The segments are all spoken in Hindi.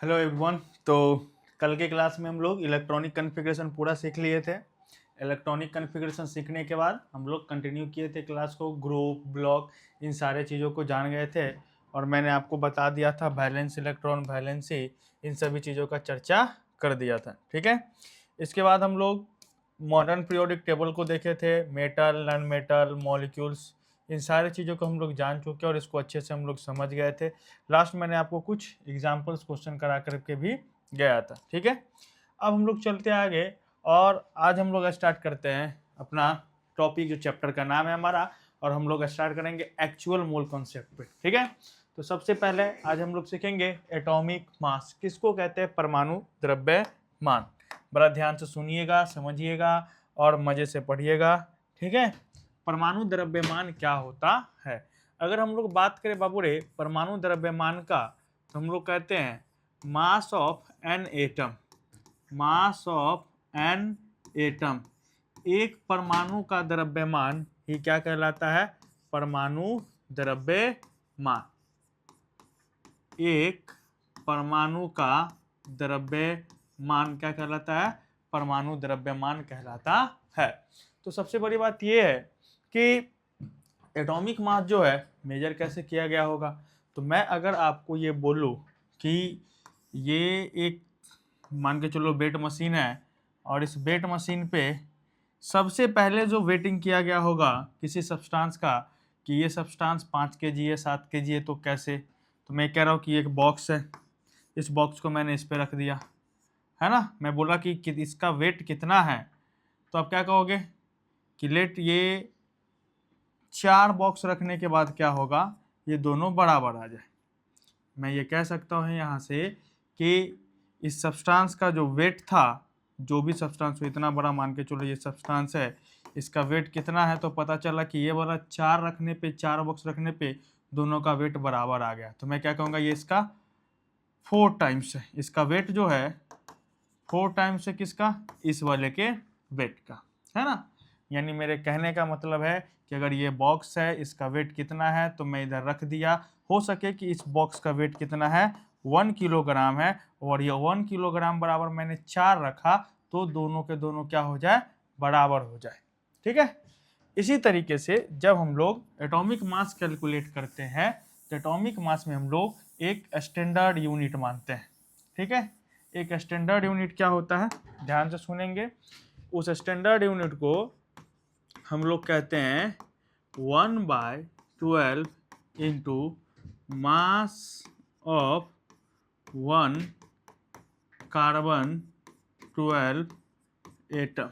Hello everyone. तो कल के क्लास में हम लोग इलेक्ट्रॉनिक कॉन्फ़िगरेशन पूरा सीख लिए थे। इलेक्ट्रॉनिक कॉन्फ़िगरेशन सीखने के बाद हम लोग कंटिन्यू किए थे क्लास को, ग्रुप ब्लॉक इन सारे चीज़ों को जान गए थे और मैंने आपको बता दिया था वैलेंस इलेक्ट्रॉन वैलेंसी इन सभी चीज़ों का चर्चा कर दिया था। ठीक है, इसके बाद हम लोग मॉडर्न पीरियोडिक टेबल को देखे थे, metal non metal molecules in सारी चीज़ों को हम लोग जान चुके और इसको अच्छे से हम लोग समझ गए थे। लास्ट मैंने आपको कुछ एग्जाम्पल्स क्वेश्चन करा करके भी गया था। ठीक है, अब हम लोग चलते हैं आगे और आज हम लोग स्टार्ट करते हैं अपना टॉपिक, जो चैप्टर का नाम है हमारा, और हम लोग स्टार्ट करेंगे एक्चुअल मोल कॉन्सेप्ट पे। ठीक है, तो सबसे पहले आज हम लोग सीखेंगे एटॉमिक मास। किसको कहते हैं? परमाणु द्रव्यमान। बड़ा ध्यान से सुनिएगा, समझिएगा और मजे से पढ़िएगा। ठीक है, परमाणु द्रव्यमान क्या होता है? अगर हम लोग बात करें बाबू रे परमाणु द्रव्यमान का, तो हम लोग कहते हैं मास of an atom. Mass of an atom, एक परमाणु का द्रव्यमान ही क्या कहलाता है? परमाणु द्रव्यमान। एक परमाणु का द्रव्यमान क्या कहलाता है? परमाणु द्रव्यमान कहलाता है। तो सबसे बड़ी बात यह है कि एटॉमिक मास जो है मेजर कैसे किया गया होगा। तो मैं अगर आपको ये बोलूं कि ये एक मान के चलो वेट मशीन है और इस वेट मशीन पे सबसे पहले जो वेटिंग किया गया होगा किसी सब्सटेंस का कि ये सब्सटेंस 5 kg है 7 kg है, तो कैसे? तो मैं कह रहा हूँ कि एक बॉक्स है, इस बॉक्स को मैंने इस पे रख दिया है ना। मैं बोला कि इसका वेट कितना है, तो आप क्या कहोगे कि लेट ये 4 बॉक्स रखने के बाद क्या होगा, ये दोनों बराबर आ जाए। मैं ये कह सकता हूँ यहाँ से कि इस सब्सटेंस का जो वेट था, जो भी सब्सटेंस हो, इतना बड़ा मान के चलो ये सब्सटेंस है, इसका वेट कितना है, तो पता चला कि ये वाला 4 रखने पे, 4 बॉक्स रखने पे दोनों का वेट बराबर आ गया। तो मैं क्या कहूँगा, ये इसका 4 टाइम्स है, इसका वेट जो है 4 टाइम्स है किसका? इस वाले के वेट का, है ना। यानी मेरे कहने का मतलब है कि अगर ये बॉक्स है, इसका वेट कितना है, तो मैं इधर रख दिया। हो सके कि इस बॉक्स का वेट कितना है, 1 किलोग्राम है, और ये 1 किलोग्राम बराबर मैंने 4 रखा, तो दोनों के दोनों क्या हो जाए? बराबर हो जाए। ठीक है, इसी तरीके से जब हम लोग एटॉमिक मास कैलकुलेट करते हैं, तो एटॉमिक मास में हम लोग एक स्टैंडर्ड यूनिट मानते हैं। ठीक है, एक स्टैंडर्ड यूनिट क्या होता है, ध्यान से सुनेंगे। उस स्टैंडर्ड यूनिट को हम लोग कहते हैं 1/12 into mass of 1 carbon 12 atom.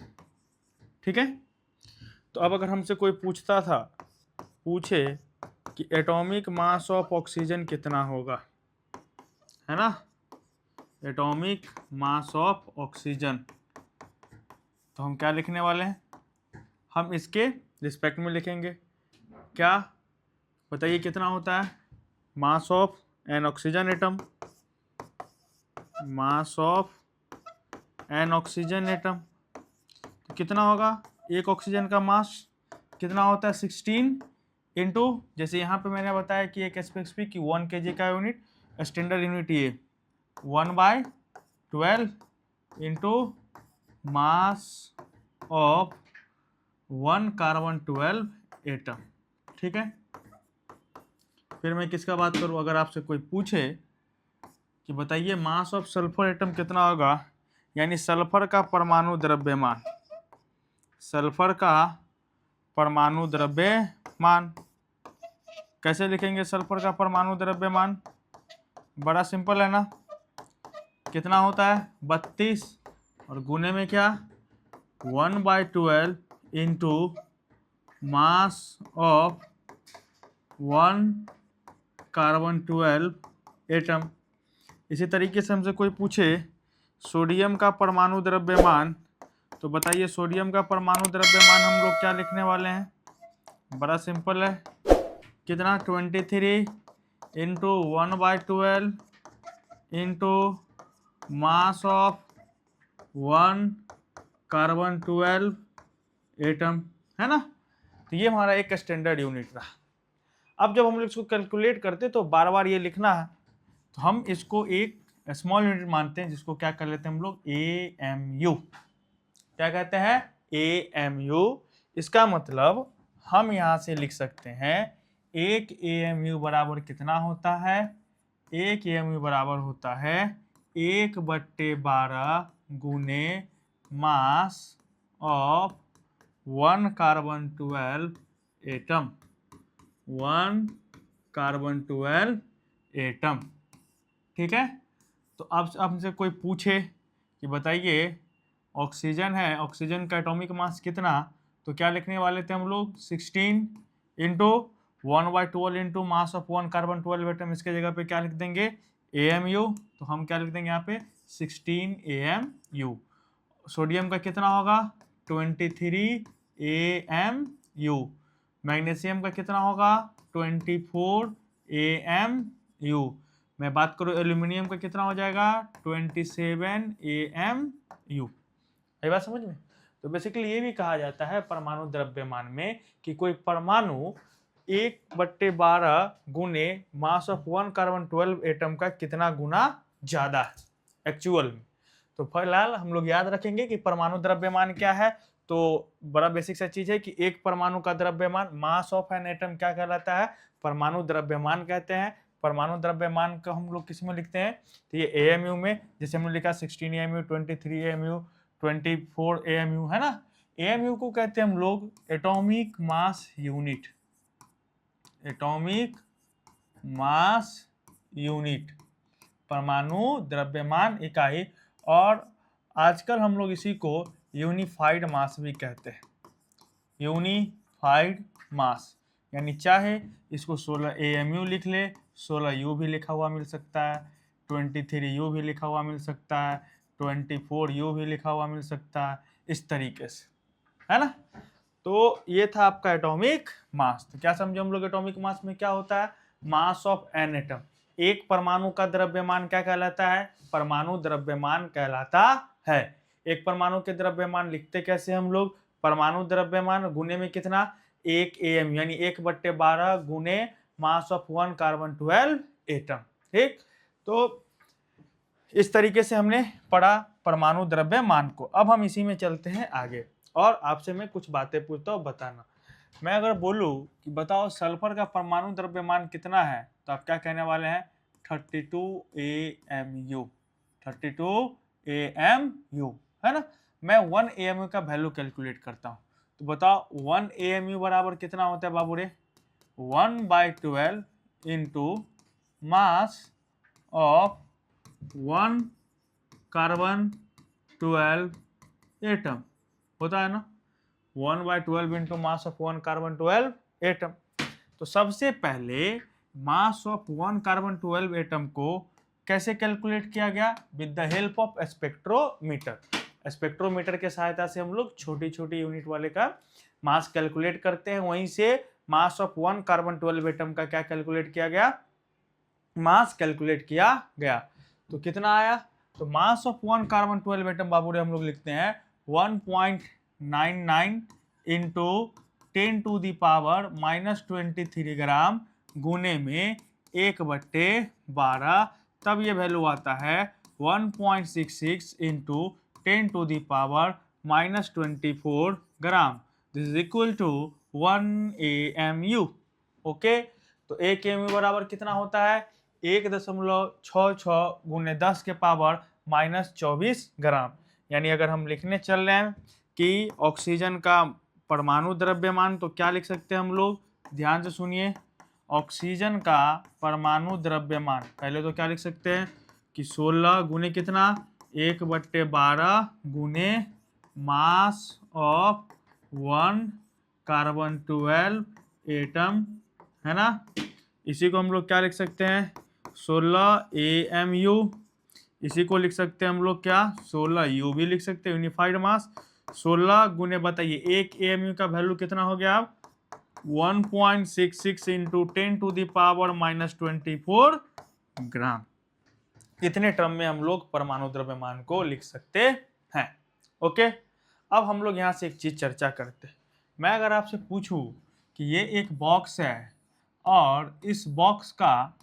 ठीक है, तो अब अगर हमसे कोई पूछे कि एटॉमिक मास ऑफ ऑक्सीजन कितना होगा, है ना, एटॉमिक मास ऑफ ऑक्सीजन, तो हम क्या लिखने वाले हैं? हम इसके रिस्पेक्ट में लिखेंगे। क्या बताइए कितना होता है? मास of N oxygen atom, mass of N oxygen atom, तो कितना होगा? एक ऑक्सीजन का मास कितना होता है? 16 इंटू, जैसे यहाँ पे मैंने बताया कि एक एसपी की 1 kg का यूनिट, स्टैंडर्ड यूनिट ये 1/12 into mass of 1 carbon 12 atom. ठीक है, फिर मैं किसका बात करूं? अगर आपसे कोई पूछे कि बताइए मास ऑफ सल्फर एटम कितना होगा, यानी सल्फर का परमाणु द्रव्यमान, सल्फर का परमाणु द्रव्यमान कैसे लिखेंगे? सल्फर का परमाणु द्रव्यमान बड़ा सिंपल है ना, कितना होता है? 32, और गुने में क्या? 1/12 into mass of 1 carbon 12 atom. इसी तरीके से हमसे कोई पूछे सोडियम का परमाणु द्रव्यमान, तो बताइए सोडियम का परमाणु द्रव्यमान हम लोग क्या लिखने वाले हैं? बड़ा सिंपल है, कितना? 23 into 1/12 into mass of 1 carbon 12 atom, है ना। तो ये हमारा एक स्टैंडर्ड यूनिट रहा। अब जब हम लोग इसको कैलकुलेट करते तो बार बार ये लिखना है, तो हम इसको एक स्मॉल यूनिट मानते हैं, जिसको क्या कर लेते हैं हम लोग, AMU। क्या कहते हैं, AMU। इसका मतलब हम यहाँ से लिख सकते हैं 1 AMU बराबर कितना होता है, 1 AMU बराबर होता है 1/12 गुने मास of 1 carbon 12 atom, 1 carbon 12 atom. ठीक है। तो अब हमसे कोई पूछे कि बताइए ऑक्सीजन है, ऑक्सीजन का एटॉमिक मास कितना, तो क्या लिखने वाले थे हम लोग, 16 into 1/12 into mass of 1 carbon 12 atom. इसके जगह पे क्या लिख देंगे, AMU। तो हम क्या लिख देंगे यहाँ पे 16 AMU। सोडियम का कितना होगा, 23 AMU। मैग्नीशियम का कितना होगा, 24 AMU। मैं बात करूँ एल्यूमिनियम का कितना हो जाएगा, 27 AMU। ये बात समझ में। तो बेसिकली ये भी कहा जाता है परमाणु द्रव्यमान में कि कोई परमाणु 1/12 गुने मास ऑफ 1 कार्बन 12 एटम का कितना गुना ज्यादा है एक्चुअल में। तो फिलहाल हम लोग याद रखेंगे कि परमाणु द्रव्यमान क्या है। तो बड़ा बेसिक सा चीज है कि एक परमाणु का द्रव्यमान, मास ऑफ एन एटम क्या कहलाता है, परमाणु द्रव्यमान कहते हैं। परमाणु द्रव्यमान का हम लोग किस में लिखते हैं, तो ये AMU में, जैसे हमने लिखा 16 AMU, 23 AMU, 24 AMU, है ना। AMU को कहते हैं हम लोग atomic mass unit, atomic mass unit, परमाणु द्रव्यमान इकाई। और आजकल हम लोग इसी को यूनिफाइड मास भी कहते हैं, यूनिफाइड मास। यानी चाहे इसको 16 AMU लिख ले, 16 U भी लिखा हुआ मिल सकता है, 23 U भी लिखा हुआ मिल सकता है, 24 U भी लिखा हुआ मिल सकता है, इस तरीके से, है ना। तो ये था आपका एटॉमिक मास। तो क्या समझे हम लोग, एटॉमिक मास में क्या होता है, मास ऑफ एन एटम। एक परमाणु का द्रव्यमान क्या कहलाता है, परमाणु द्रव्यमान कहलाता है। एक परमाणु के द्रव्यमान लिखते कैसे हम लोग, परमाणु द्रव्यमान गुने में कितना, 1 AMU, यानी 1/12 गुने मास ऑफ 1 कार्बन 12 एटम। ठीक। तो इस तरीके से हमने पढ़ा परमाणु द्रव्यमान को। अब हम इसी में चलते हैं आगे और आपसे मैं कुछ बातें पूछता हूँ, बताना। मैं अगर बोलूं कि बताओ सल्फर का परमाणु द्रव्यमान कितना है, तो आप क्या कहने वाले हैं, 32 AMU, 32 AMU, है ना। मैं 1 AMU का वैल्यू कैलकुलेट करता हूँ। तो बताओ 1 AMU बराबर कितना होता है बाबू रे, 1/12 into mass of 1 carbon 12 atom होता है ना, 1/12 into mass of 1 carbon 12 atom. तो सबसे पहले मास ऑफ 1 कार्बन 12 एटम को कैसे कैलकुलेट किया गया, with the help of spectrometer. Spectrometer के सहायता से हम लोग छोटी छोटी यूनिट वाले का मास कैलकुलेट करते हैं। वहीं से मास ऑफ 1 कार्बन 12 एटम का क्या कैलकुलेट किया गया, मास कैलकुलेट किया गया। तो कितना आया, तो मास ऑफ 1 कार्बन 12 एटम बाबू हम लोग लिखते हैं 1.99 इंटू 10⁻⁻23 ग्राम गुने में 1/12, तब ये वैल्यू आता है 1.66 into 10⁻⁻24 gram. This is equal to 1 AMU। Okay. तो 1 AMU बराबर कितना होता है, 1.66 गुने 10 के पावर -24 ग्राम। यानी अगर हम लिखने चल रहे हैं कि ऑक्सीजन का परमाणु द्रव्यमान, तो क्या लिख सकते हैं हम लोग, ध्यान से सुनिए। ऑक्सीजन का परमाणु द्रव्यमान पहले तो क्या लिख सकते हैं कि 16 गुने कितना, 1/12 गुने मास ऑफ 1 कार्बन 12 एटम, है ना। इसी को हम लोग क्या लिख सकते हैं, 16 AMU। इसी को लिख सकते हैं हम लोग क्या, 16 U भी लिख सकते हैं, यूनिफाइड मास। 16 गुने बताइए 1 AMU का वैल्यू कितना हो गया, 1.66 इंटू 10⁻⁻24 ग्राम। इतने टर्म में हम लोग परमाणु द्रव्यमान को लिख सकते हैं। ओके। अब हम लोग यहाँ से एक चीज चर्चा करते हैं। मैं अगर आपसे पूछूं कि ये एक बॉक्स है और इस बॉक्स का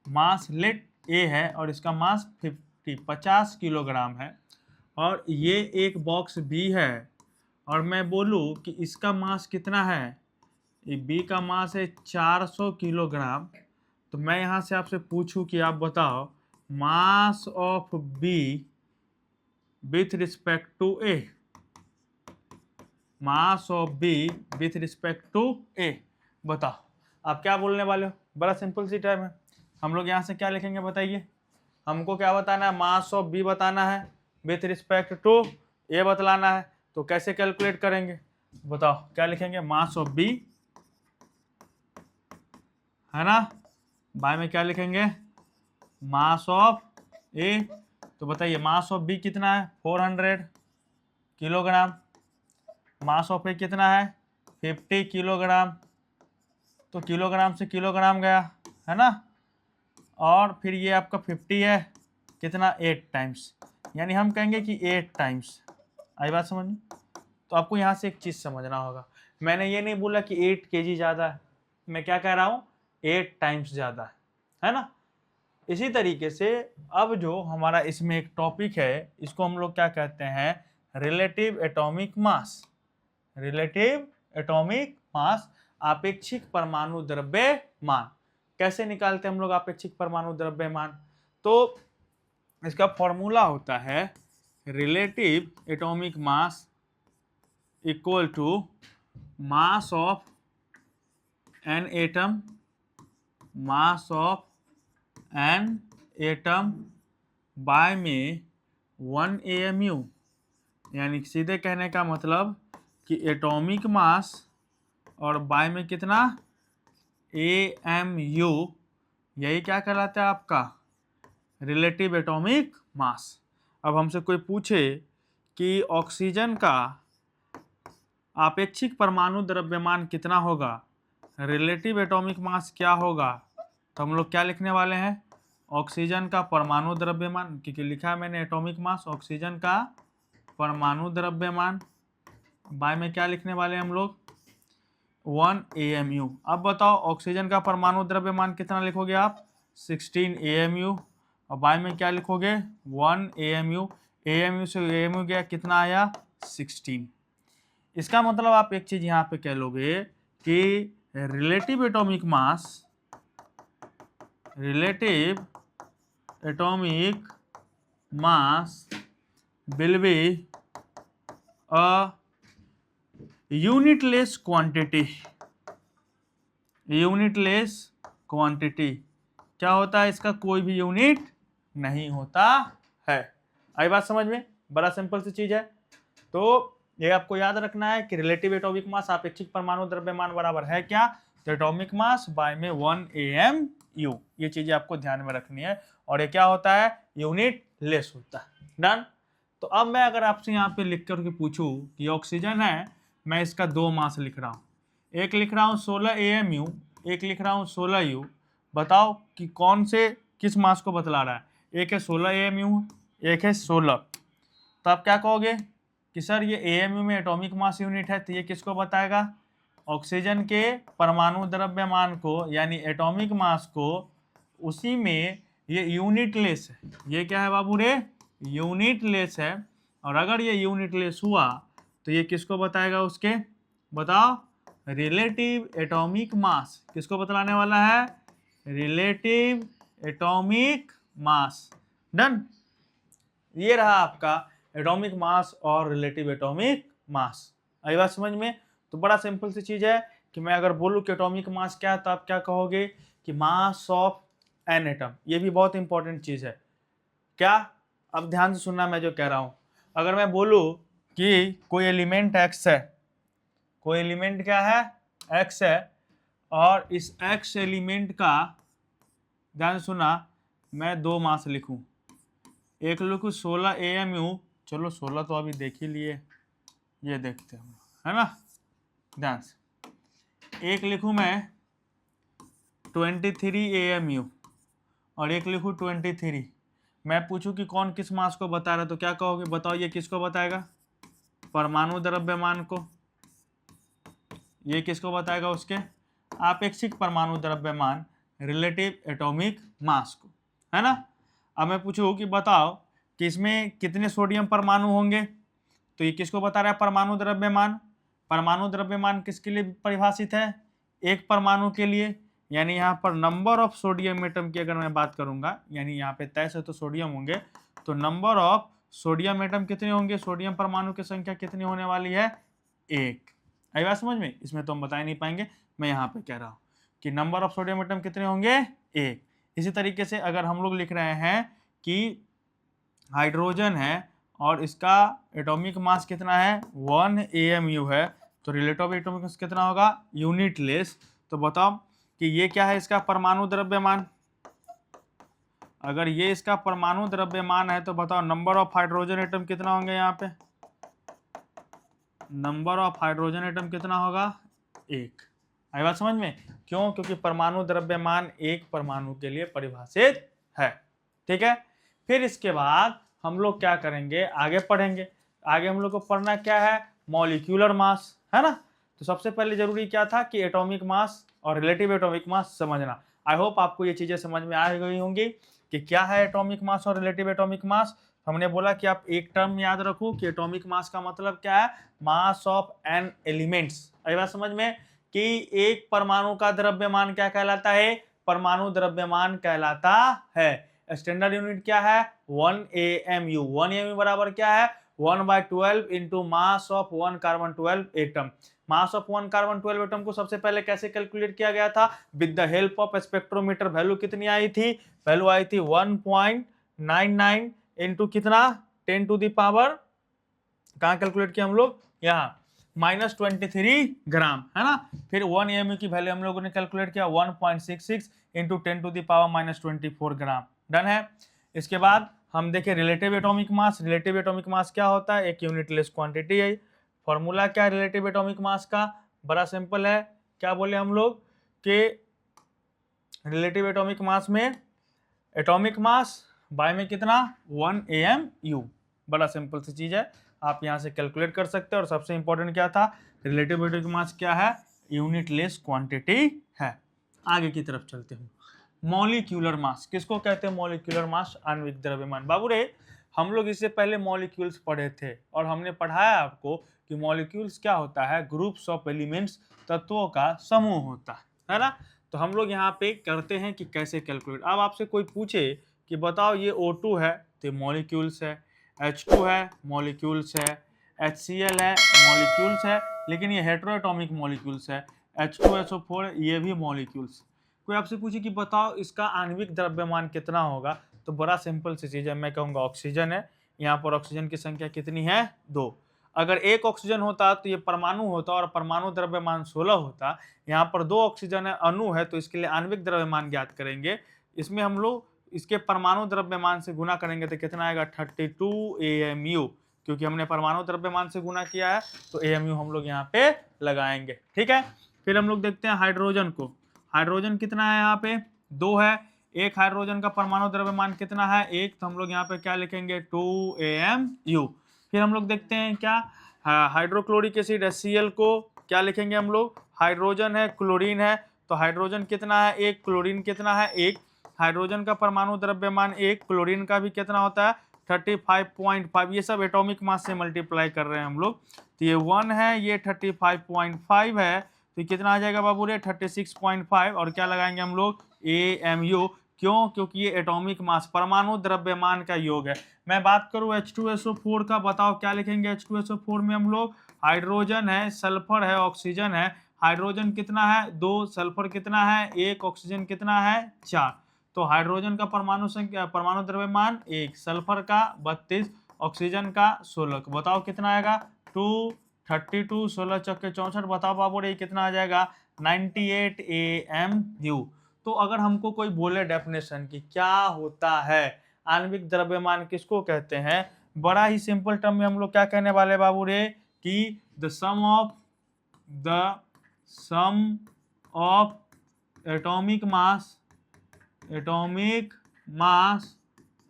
मास लेट ए है और इसका मास 50 किलोग्राम है, और ये एक बॉक्स बी है, और मैं बोलूँ कि इसका मास कितना है, ये बी का मास है 400 किलोग्राम, तो मैं यहाँ से आपसे पूछूं कि आप बताओ mass of B with respect to A, mass of B with respect to A, बताओ आप क्या बोलने वाले हो। बड़ा सिंपल सी टाइम है, हम लोग यहाँ से क्या लिखेंगे बताइए, हमको क्या बताना है, मास ऑफ बी बताना है, विथ रिस्पेक्ट टू ए बतलाना है, तो कैसे कैलकुलेट करेंगे बताओ, क्या लिखेंगे, मास ऑफ बी है ना, बाय में क्या लिखेंगे, मास ऑफ ए, तो बताइए मास ऑफ बी कितना है 400 किलोग्राम, मास ऑफ ए कितना है 50 किलोग्राम, तो किलोग्राम से किलोग्राम गया है ना, और फिर ये आपका 50 है कितना 8 टाइम्स, यानी हम कहेंगे कि 8 टाइम्स, आई बात समझ में। तो आपको यहाँ से एक चीज़ समझना होगा, मैंने ये नहीं बोला कि 8 kg ज़्यादा है, मैं क्या कह रहा हूँ 8 टाइम्स ज़्यादा है ना। इसी तरीके से अब जो हमारा इसमें एक टॉपिक है, इसको हम लोग क्या कहते हैं, relative atomic mass, relative atomic मास, आपेक्षिक परमाणु द्रव्यमान। कैसे निकालते हैं हम लोग आपेक्षिक परमाणु द्रव्यमान, तो इसका फॉर्मूला होता है relative atomic mass equal to mass of an atom, mass of an atom by में 1 AMU, यानी सीधे कहने का मतलब कि एटॉमिक मास और बाय में कितना AMU, यही क्या कहलाता है आपका रिलेटिव एटॉमिक मास। अब हमसे कोई पूछे कि ऑक्सीजन का आपेक्षिक परमाणु द्रव्यमान कितना होगा, रिलेटिव एटॉमिक मास क्या होगा, तो हम लोग क्या लिखने वाले हैं, ऑक्सीजन का परमाणु द्रव्यमान, क्योंकि लिखा है मैंने एटॉमिक मास, ऑक्सीजन का परमाणु द्रव्यमान बाय में क्या लिखने वाले हैं हम लोग 1 AMU। अब बताओ ऑक्सीजन का परमाणु द्रव्यमान कितना लिखोगे आप 16 AMU, और बाय में क्या लिखोगे 1 AMU, AMU से AMU गया कितना आया 16। इसका मतलब आप एक चीज यहाँ पे कह लोगे कि relative atomic mass, relative atomic mass will be a unitless quantity, unitless quantity, क्या होता है इसका कोई भी यूनिट नहीं होता है, आई बात समझ में, बड़ा सिंपल सी चीज है। तो ये आपको याद रखना है कि रिलेटिव एटॉमिक मास आपेक्षिक परमाणु द्रव्यमान बराबर है क्या, तो एटॉमिक मास बाय में 1 AMU, ये चीजें आपको ध्यान में रखनी है, और ये क्या होता है यूनिट लेस होता है, डन। तो अब मैं अगर आपसे यहाँ पे लिख करके पूछूं कि ऑक्सीजन है, मैं इसका 2 मास लिख रहा हूँ, एक लिख रहा हूँ 16 AMU, एक लिख रहा हूँ 16 U, बताओ कि कौन से किस मास को बतला रहा है, एक है 16 AMU, एक है 16, तो आप क्या कहोगे कि सर ये AMU में एटॉमिक मास यूनिट है, तो ये किसको बताएगा, ऑक्सीजन के परमाणु द्रव्यमान को, यानी एटॉमिक मास को, उसी में ये यूनिटलेस है, ये क्या है बाबू रे यूनिटलेस है, और अगर ये यूनिटलेस हुआ तो ये किसको बताएगा, उसके बताओ रिलेटिव एटॉमिक मास, किसको बतलाने वाला है, रिलेटिव एटॉमिक मास, डन। ये रहा आपका एटॉमिक मास और रिलेटिव एटॉमिक मास, आई बात समझ में। तो बड़ा सिंपल सी चीज है कि मैं अगर बोलूं कि एटॉमिक मास क्या है, तो आप क्या कहोगे कि मास ऑफ एन एटम, ये भी बहुत इंपॉर्टेंट चीज है क्या, अब ध्यान से सुनना मैं जो कह रहा हूं, अगर मैं बोलूं कि कोई एलिमेंट x है, कोई एलिमेंट क्या है x है, और इस x एलिमेंट का ध्यान सुना, मैं 2 मास लिखूं, एक लिखूं 16 AMU, चलो 16 तो अभी देख ही लिए, ये देखते हैं है ना, ध्यान से, एक लिखूं मैं 23 AMU और एक लिखूं 23, मैं पूछूं कि कौन किस मास को बता रहा है, तो क्या कहोगे बताओ, ये किसको बताएगा, परमाणु द्रव्यमान को, ये किसको बताएगा, उसके आपेक्षिक परमाणु द्रव्यमान रिलेटिव एटॉमिक मास को, है ना। अब मैं पूछूं कि बताओ कि इसमें कितने सोडियम परमाणु होंगे, तो ये किसको बता रहा है, परमाणु द्रव्यमान। परमाणु द्रव्यमान किसके लिए परिभाषित है, एक परमाणु के लिए, यानी यहाँ पर नंबर ऑफ सोडियम एटम की अगर मैं बात करूंगा, यानी यहाँ पे 23 तो सोडियम होंगे, तो नंबर ऑफ सोडियम एटम कितने होंगे, सोडियम परमाणु की संख्या कितनी होने वाली है, एक। आई बात समझ में, इसमें तो हम बता ही नहीं पाएंगे, मैं यहाँ पे कह रहा हूँ कि नंबर ऑफ सोडियम एटम कितने होंगे, एक। इसी तरीके से अगर हम लोग लिख रहे हैं कि हाइड्रोजन है और इसका एटॉमिक मास कितना है 1 AMU है, तो रिलेटिव एटॉमिक मास कितना होगा, यूनिट लेस। तो बताओ कि ये क्या है, इसका परमाणु द्रव्यमान। अगर ये इसका परमाणु द्रव्यमान है तो बताओ नंबर ऑफ हाइड्रोजन एटम कितना होंगे, यहाँ पे नंबर ऑफ हाइड्रोजन एटम कितना होगा, एक। आई बात समझ में, क्यों, क्योंकि परमाणु द्रव्यमान एक परमाणु के लिए परिभाषित है। ठीक है, फिर इसके बाद हम लोग क्या करेंगे, आगे पढ़ेंगे। आगे हम लोग को पढ़ना क्या है, मॉलिक्यूलर मास, है ना। तो सबसे पहले जरूरी क्या था कि एटॉमिक मास और रिलेटिव एटॉमिक मास समझना। आई होप आपको ये चीजें समझ में आ गई होंगी कि क्या है एटॉमिक मास और रिलेटिव एटॉमिक मास। हमने बोला कि आप एक टर्म याद रखो कि एटॉमिक मास का मतलब क्या है, मास ऑफ एन एलिमेंट्स। आई बात समझ में कि एक परमाणु का द्रव्यमान क्या कहलाता है, परमाणु द्रव्यमान कहलाता है। स्टैंडर्ड यूनिट क्या है, 1 AMU। 1 AMU बराबर क्या है, 1/12 into mass of 1 carbon 12 atom. Mass of 1 carbon 12 atom को सबसे पहले कैसे कैलकुलेट किया गया था, with the help of spectrometer. Value कितनी आई थी, वैल्यू आई थी 1.99 इंटू कितना 10 टू द पावर, कहाँ कैलकुलेट किया हम लोग, यहाँ -23 ग्राम, है ना। फिर 1 AMU की वैल्यू हम लोगों ने कैलकुलेट किया 1.66 into 10 to the power -24 gram. Done है। इसके बाद हम देखें relative atomic mass. Relative atomic mass क्या होता है, एक यूनिटलेस क्वांटिटी है। फॉर्मूला क्या है रिलेटिव एटॉमिक मास का, बड़ा सिंपल है। क्या बोले हम लोग कि रिलेटिव एटॉमिक मास में एटॉमिक मास बाय में कितना 1 AMU, बड़ा सिंपल सी चीज है, आप यहां से कैलकुलेट कर सकते हैं। और सबसे इंपॉर्टेंट क्या था, रिलेटिव एटॉमिक मास क्या है, यूनिटलेस क्वांटिटी है। आगे की तरफ चलते हैं, मॉलिक्यूलर मास किसको कहते हैं, मॉलिक्यूलर मास आणविक द्रव्यमान। बाबू रे, हम लोग इससे पहले मॉलिक्यूल्स पढ़े थे और हमने पढ़ाया आपको कि मॉलिक्यूल्स क्या होता है, ग्रुप्स ऑफ एलिमेंट्स, तत्वों का समूह होता है ना। तो हम लोग यहाँ पे करते हैं कि कैसे कैलकुलेट। अब आपसे कोई पूछे कि बताओ ये O2 है तो मॉलिक्यूल्स है, H2 है मॉलिक्यूल्स है, HCl है मॉलिक्यूल्स है, लेकिन ये हेटेरोएटॉमिक मॉलिक्यूल्स है। H2SO4 ये भी मॉलिक्यूल्स। कोई आपसे पूछे कि बताओ इसका आणविक द्रव्यमान कितना होगा, तो बड़ा सिंपल सी चीज है, मैं कहूँगा ऑक्सीजन है। यहाँ पर ऑक्सीजन की संख्या कितनी है, 2। अगर एक ऑक्सीजन होता तो ये परमाणु होता और परमाणु द्रव्यमान 16 होता। यहाँ पर 2 ऑक्सीजन है, अणु है, तो इसके लिए आणविक द्रव्यमान ज्ञात करेंगे। इसमें हम लोग इसके परमाणु द्रव्यमान से गुना करेंगे तो कितना आएगा 32 AMU, क्योंकि हमने परमाणु द्रव्यमान से गुना किया है तो AMU हम लोग यहाँ पे लगाएंगे। ठीक है, फिर हम लोग देखते हैं हाइड्रोजन को। हाइड्रोजन कितना है, यहाँ पे 2 है। एक हाइड्रोजन का परमाणु द्रव्यमान कितना है, 1, तो हम लोग यहाँ पे क्या लिखेंगे 2 AMU। फिर हम लोग देखते हैं क्या, हाइड्रोक्लोरिक एसिड HCl को क्या लिखेंगे हम लोग, हाइड्रोजन है क्लोरीन है, तो हाइड्रोजन कितना है 1, क्लोरीन कितना है 1। हाइड्रोजन का परमाणु द्रव्यमान 1, क्लोरीन का भी कितना होता है 35.5। ये सब एटॉमिक मास से मल्टीप्लाई कर रहे हैं हम लोग, तो ये 1 है, ये 35.5 है, तो कितना आ जाएगा बाबू रे 36.5। और क्या लगाएंगे हम लोग AMU, क्यों, क्योंकि ये एटॉमिक मास परमाणु द्रव्यमान का योग है। मैं बात करूं H2SO4 का, बताओ क्या लिखेंगे H2SO4 में हम लोग, हाइड्रोजन है, सल्फर है, ऑक्सीजन है। हाइड्रोजन कितना है 2, सल्फर कितना है 1, ऑक्सीजन कितना है 4। तो हाइड्रोजन का परमाणु संख्या, परमाणु द्रव्यमान 1, सल्फर का 32, ऑक्सीजन का 16, बताओ कितना आएगा 232, 16 चौके 64, बताओ बाबू ये कितना आ जाएगा 98 AMU। तो अगर हमको कोई बोले डेफिनेशन की क्या होता है आणविक द्रव्यमान किसको कहते हैं, बड़ा ही सिंपल टर्म में हम लोग क्या कहने वाले बाबू रे कि the sum of atomic mass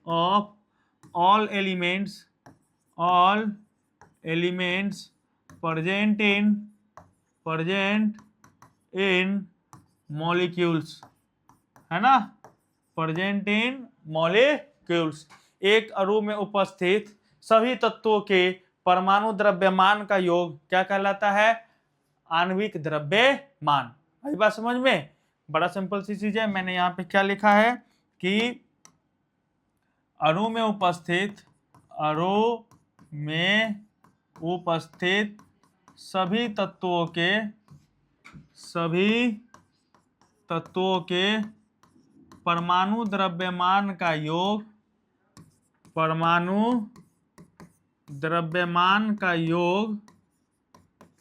of all elements present in molecules, है ना, प्रेजेंट इन मॉलिक्यूल्स। एक अणु में उपस्थित सभी तत्वों के परमाणु द्रव्यमान का योग क्या कहलाता है? आणविक द्रव्यमान। आई बात समझ में? बड़ा सिंपल सी चीज है। मैंने यहाँ पे क्या लिखा है कि अणु में उपस्थित सभी तत्वों के परमाणु द्रव्यमान का योग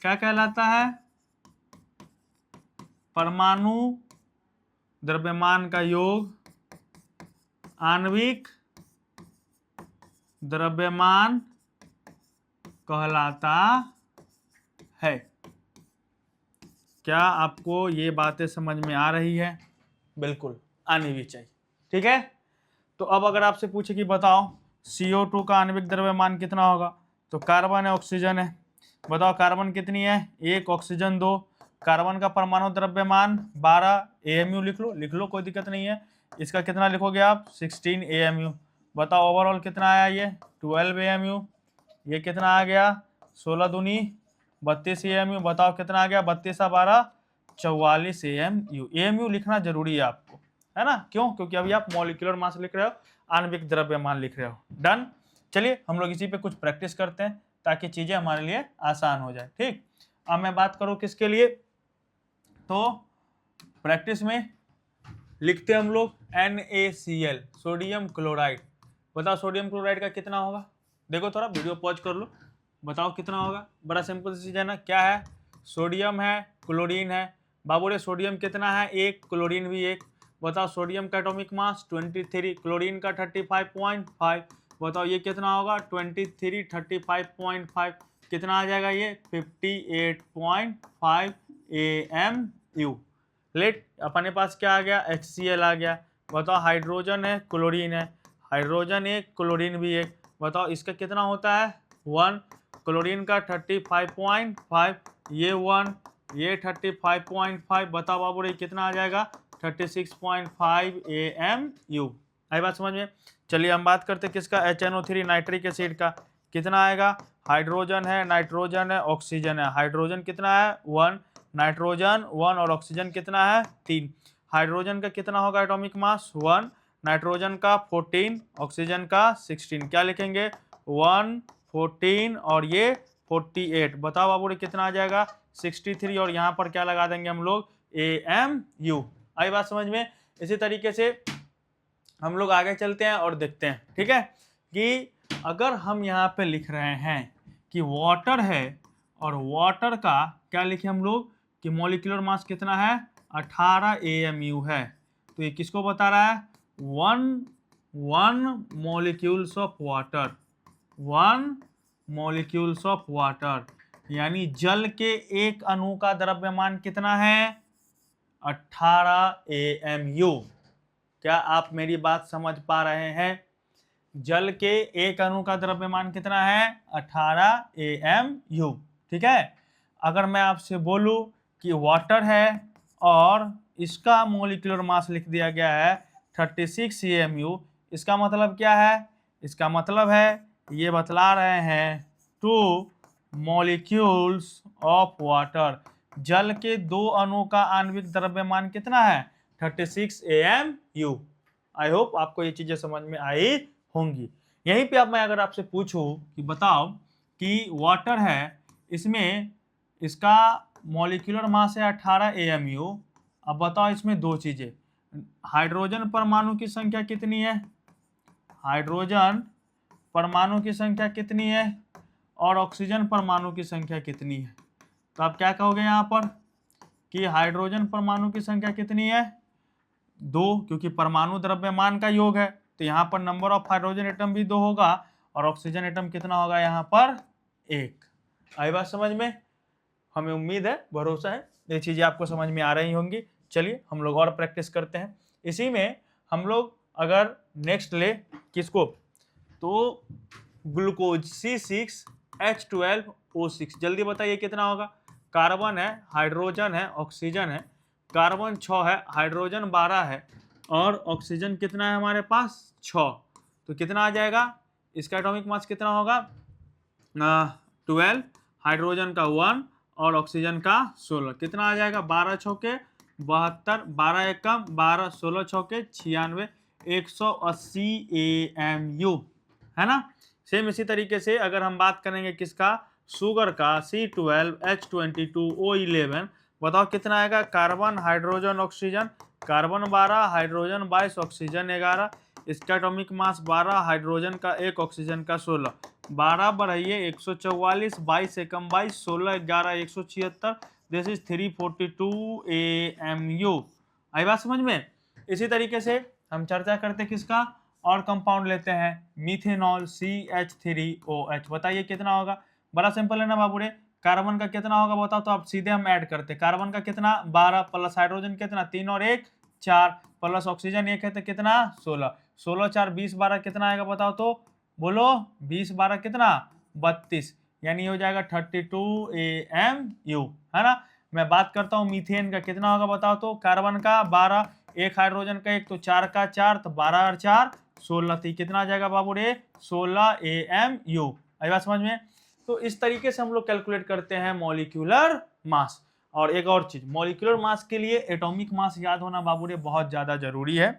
क्या कहलाता है? परमाणु द्रव्यमान का योग आणविक द्रव्यमान कहलाता है। क्या आपको ये बातें समझ में आ रही है? बिल्कुल आनी भी चाहिए। ठीक है, तो अब अगर आपसे पूछे कि बताओ CO2 का आणविक द्रव्यमान कितना होगा, तो कार्बन है, ऑक्सीजन है, बताओ कार्बन कितनी है? 1, ऑक्सीजन 2। कार्बन का परमाणु द्रव्यमान 12 AMU लिख लो कोई दिक्कत नहीं है। इसका कितना लिखोगे आप? 16 AMU। बताओ ओवरऑल कितना आया? ये 12 AMU। ये कितना आ गया? 16 दूनी 32 AMU। बताओ कितना आ गया? 32 और 12 44 AMU। AMU लिखना जरूरी है आपको, है ना? क्यों? क्योंकि अभी आप मॉलिक्यूलर मास लिख रहे हो, आणविक द्रव्यमान लिख रहे हो। डन। चलिए हम लोग इसी पे कुछ प्रैक्टिस करते हैं ताकि चीजें हमारे लिए आसान हो जाए। ठीक, अब मैं बात करूं किसके लिए, तो प्रैक्टिस में लिखते हैं हम लोग NaCl, सोडियम क्लोराइड। बताओ सोडियम क्लोराइड का कितना होगा? देखो थोड़ा वीडियो पॉज कर लो, बताओ कितना होगा। बड़ा सिंपल सी चीज है ना। क्या है? सोडियम है, क्लोरीन है। बाबू रे सोडियम कितना है? 1, क्लोरीन भी 1। बताओ सोडियम का एटॉमिक मास 23, क्लोरीन का 35.5। बताओ ये कितना होगा? 23 35.5 कितना आ जाएगा? ये 58.5 AMU। लेट अपने पास क्या आ गया? HCl आ गया। बताओ हाइड्रोजन है, क्लोरीन है, हाइड्रोजन 1, क्लोरीन भी 1। बताओ इसका कितना होता है? 1। क्लोरीन का 35.5, ये 1, ये 35.5। बताओ बाबू रे कितना आ जाएगा? 36.5 AMU। आई बात समझ में? चलिए हम बात करते हैं किसका? HNO3 नाइट्रिक एसिड का। कितना आएगा? हाइड्रोजन है, नाइट्रोजन है, ऑक्सीजन है। हाइड्रोजन कितना है? 1, नाइट्रोजन 1 और ऑक्सीजन कितना है? 3। हाइड्रोजन का कितना होगा एटॉमिक मास? 1, नाइट्रोजन का 14, ऑक्सीजन का 16। क्या लिखेंगे? 1, 14 और ये 48। बताओ बाबू रे कितना आ जाएगा? 63। और यहाँ पर क्या लगा देंगे हम लोग? AMU। आई बात समझ में? इसी तरीके से हम लोग आगे चलते हैं और देखते हैं। ठीक है, कि अगर हम यहाँ पे लिख रहे हैं कि वाटर है और वाटर का क्या लिखे हम लोग कि मॉलिक्यूलर मास कितना है? 18 AMU है। तो ये किसको बता रहा है? 1 molecules of water, 1 molecules of water, यानी जल के एक अणु का द्रव्यमान कितना है? 18 AMU। क्या आप मेरी बात समझ पा रहे हैं? जल के एक अणु का द्रव्यमान कितना है? 18 AMU। ठीक है, अगर मैं आपसे बोलूं कि वाटर है और इसका मॉलिक्यूलर मास लिख दिया गया है 36 AMU, इसका मतलब क्या है? इसका मतलब है ये बतला रहे हैं 2 मॉलिक्यूल्स ऑफ वाटर, जल के 2 अणु का आणविक द्रव्यमान कितना है? 36 AMU। आई होप आपको ये चीजें समझ में आई होंगी। यहीं पे अब मैं अगर आपसे पूछूं कि बताओ कि वाटर है, इसमें इसका मॉलिक्यूलर मास है 18 AMU। अब बताओ इसमें 2 चीजें, हाइड्रोजन परमाणु की संख्या कितनी है? हाइड्रोजन परमाणु की संख्या कितनी है? और ऑक्सीजन परमाणु की संख्या कितनी है? तो आप क्या कहोगे यहाँ पर कि हाइड्रोजन परमाणु की संख्या कितनी है? 2, क्योंकि परमाणु द्रव्यमान का योग है, तो यहाँ पर नंबर ऑफ हाइड्रोजन एटम भी 2 होगा और ऑक्सीजन एटम कितना होगा यहाँ पर? 1। आई बात समझ में? हमें उम्मीद है, भरोसा है ये चीजें आपको समझ में आ रही होंगी। चलिए हम लोग और प्रैक्टिस करते हैं। इसी में हम लोग अगर नेक्स्ट ले किसको, तो ग्लूकोज C6H12O6। जल्दी बताइए कितना होगा? कार्बन है, हाइड्रोजन है, ऑक्सीजन है। कार्बन 6 है, हाइड्रोजन 12 है, और ऑक्सीजन कितना है हमारे पास 6, तो कितना आ जाएगा इसका एटॉमिक मास कितना होगा 12, हाइड्रोजन का 1 और ऑक्सीजन का 16, कितना आ जाएगा 12 छौके 72, 12 एकम 12, 16 छौके 96, 180 AMU, है ना। सेम इसी तरीके से अगर हम बात करेंगे किसका, शुगर का C12H22O11, बताओ कितना आएगा, carbon hydrogen oxygen, carbon 12, hydrogen 22, oxygen 11, इसका एटॉमिक मास 12, हाइड्रोजन का 1, ऑक्सीजन का 16, 12 बढ़ाइए 144, 22 एकम 22, 16 11 176, दिस इज 342 AMU। आई बात समझ में। इसी तरीके से हम चर्चा करते किसका, और कंपाउंड लेते हैं मिथेनॉल CH3OH, बताइए कितना होगा, बड़ा सिंपल है ना बाबू रे। कार्बन का कितना होगा बताओ, तो आप सीधे हम ऐड करते, कार्बन का कितना 12 प्लस हाइड्रोजन कितना 3 और 1 4 प्लस ऑक्सीजन 1 है तो कितना 16, 16 4 20 12 कितना आएगा बताओ तो, बोलो 20 12 कितना 32, यानी हो जाएगा 32 AMU, है ना। मैं बात करता हूँ मीथेन का कितना होगा बताओ तो, कार्बन का 12, एक हाइड्रोजन का 1 तो 4 का 4, तो 12 और 4 16, तो कितना आ जाएगा बाबू रे 16 AMU। आई बात समझ में। तो इस तरीके से हम लोग कैलकुलेट करते हैं मॉलिक्यूलर मास। और एक और चीज, मॉलिक्यूलर मास के लिए एटॉमिक मास याद होना बाबू रे बहुत ज्यादा जरूरी है।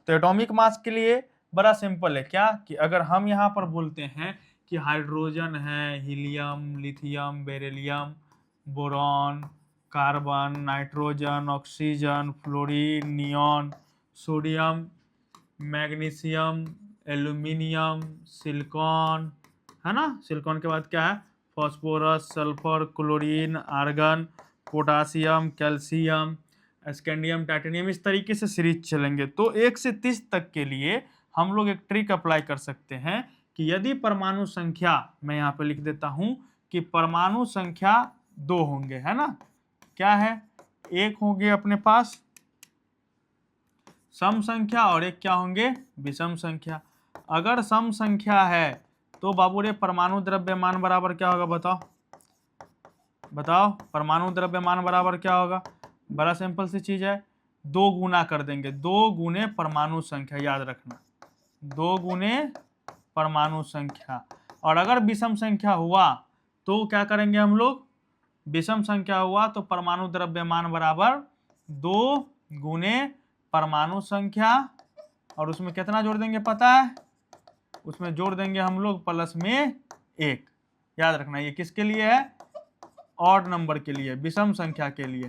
तो एटॉमिक मास के लिए बड़ा सिंपल है, क्या कि अगर हम यहाँ पर बोलते हैं कि हाइड्रोजन है, helium, lithium, beryllium, boron, carbon, nitrogen, oxygen, fluorine, neon, sodium, magnesium, aluminium, silicon, है ना। सिलिकॉन के बाद क्या है, phosphorus, sulphur, chlorine, argon, potassium, calcium, scandium, titanium, इस तरीके से सीरीज चलेंगे। तो 1 से 30 तक के लिए हम लोग एक ट्रिक अप्लाई कर सकते हैं कि यदि परमाणु संख्या, मैं यहाँ पे लिख देता हूं कि परमाणु संख्या 2 होंगे, है ना, क्या है, एक होंगे अपने पास सम संख्या और एक क्या होंगे विषम संख्या। अगर सम संख्या है तो बाबू रे परमाणु द्रव्यमान बराबर क्या होगा बताओ, बताओ परमाणु द्रव्यमान बराबर क्या होगा, बड़ा सिंपल सी चीज है, 2 गुना कर देंगे, 2 गुने परमाणु संख्या, याद रखना 2 गुने परमाणु संख्या। और अगर विषम संख्या हुआ तो क्या करेंगे हम लोग, विषम संख्या हुआ तो परमाणु द्रव्यमान बराबर 2 गुने परमाणु संख्या, और उसमें कितना जोड़ देंगे पता है, उसमें जोड़ देंगे हम लोग प्लस में 1। याद रखना ये किसके लिए है, ऑड नंबर के लिए, विषम संख्या के लिए।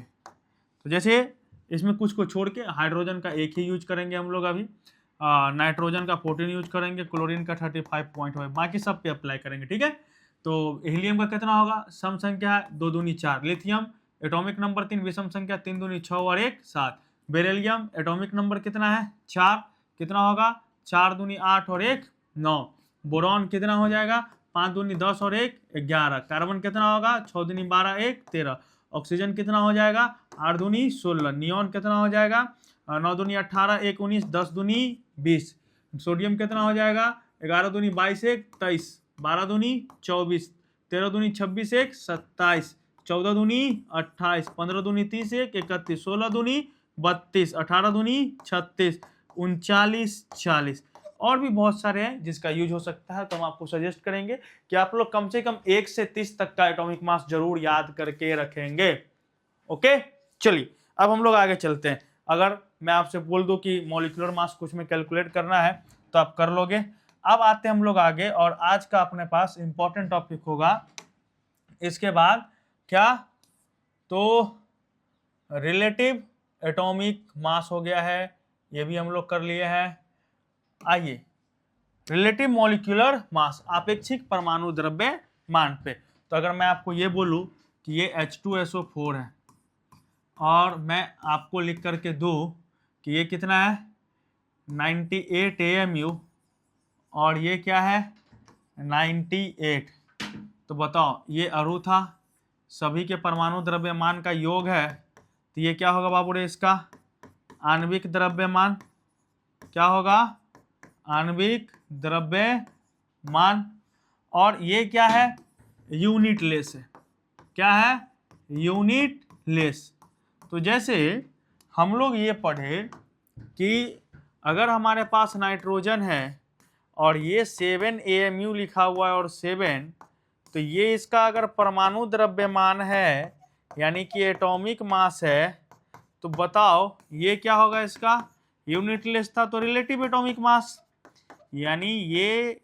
तो जैसे इसमें कुछ को छोड़ के हाइड्रोजन का 1 ही यूज करेंगे हम लोग अभी, नाइट्रोजन का 14 यूज करेंगे, क्लोरीन का 35.5, बाकी सब पे अप्लाई करेंगे, ठीक है। तो हीलियम का कितना होगा, सम संख्या 2 दूनी 4, लिथियम एटॉमिक नंबर 3, विषम संख्या 3 दूनी 6 और 1 7, बेरिलियम एटॉमिक नंबर कितना है 4, कितना होगा 4 दूनी 8 और 1 9, बोरॉन कितना हो जाएगा 5 दूनी 10 और 1 11, कार्बन कितना होगा 6 दूनी 12 1 13, ऑक्सीजन कितना हो जाएगा 8 दूनी 16, नियॉन कितना हो जाएगा 9 दूनी 18 1 19, 10 दूनी 20, सोडियम कितना हो जाएगा 11 दूनी 22 1 23, 12 दूनी 24, 13 दूनी 26 1 27, 14 दूनी 28, 15 दूनी 30 1 31, 16 दूनी 32, 18 दूनी 36, 39 40, और भी बहुत सारे हैं जिसका यूज हो सकता है। तो हम आपको सजेस्ट करेंगे कि आप लोग कम से कम 1 से 30 तक का एटॉमिक मास जरूर याद करके रखेंगे। ओके चलिए अब हम लोग आगे चलते हैं। अगर मैं आपसे बोल दूं कि मॉलिक्यूलर मास कुछ में कैलकुलेट करना है तो आप कर लोगे। अब आते हैं हम लोग आगे, और आज का अपने पास इंपॉर्टेंट टॉपिक होगा इसके बाद क्या, तो रिलेटिव एटॉमिक मास हो गया है, ये भी हम लोग कर लिए हैं। आइए रिलेटिव मॉलिक्यूलर मास, अपेक्षिक परमाणु द्रव्यमान पे। तो अगर मैं आपको ये बोलूं कि ये H2SO4 है और मैं आपको लिख करके दूं कि ये कितना है 98 AMU और ये क्या है 98, तो बताओ ये अणु था, सभी के परमाणु द्रव्यमान का योग है, तो ये क्या होगा बाबू रे इसका आणविक द्रव्यमान, क्या होगा आणविक द्रव्यमान। और ये क्या है यूनिट लेस है, क्या है यूनिट लेस। तो जैसे हम लोग ये पढ़े कि अगर हमारे पास नाइट्रोजन है और ये 7 AMU लिखा हुआ है और 7, तो ये इसका अगर परमाणु द्रव्यमान है यानी कि एटॉमिक मास है, तो बताओ ये क्या होगा इसका, यूनिट लेस था तो रिलेटिव एटॉमिक मास, यानी ये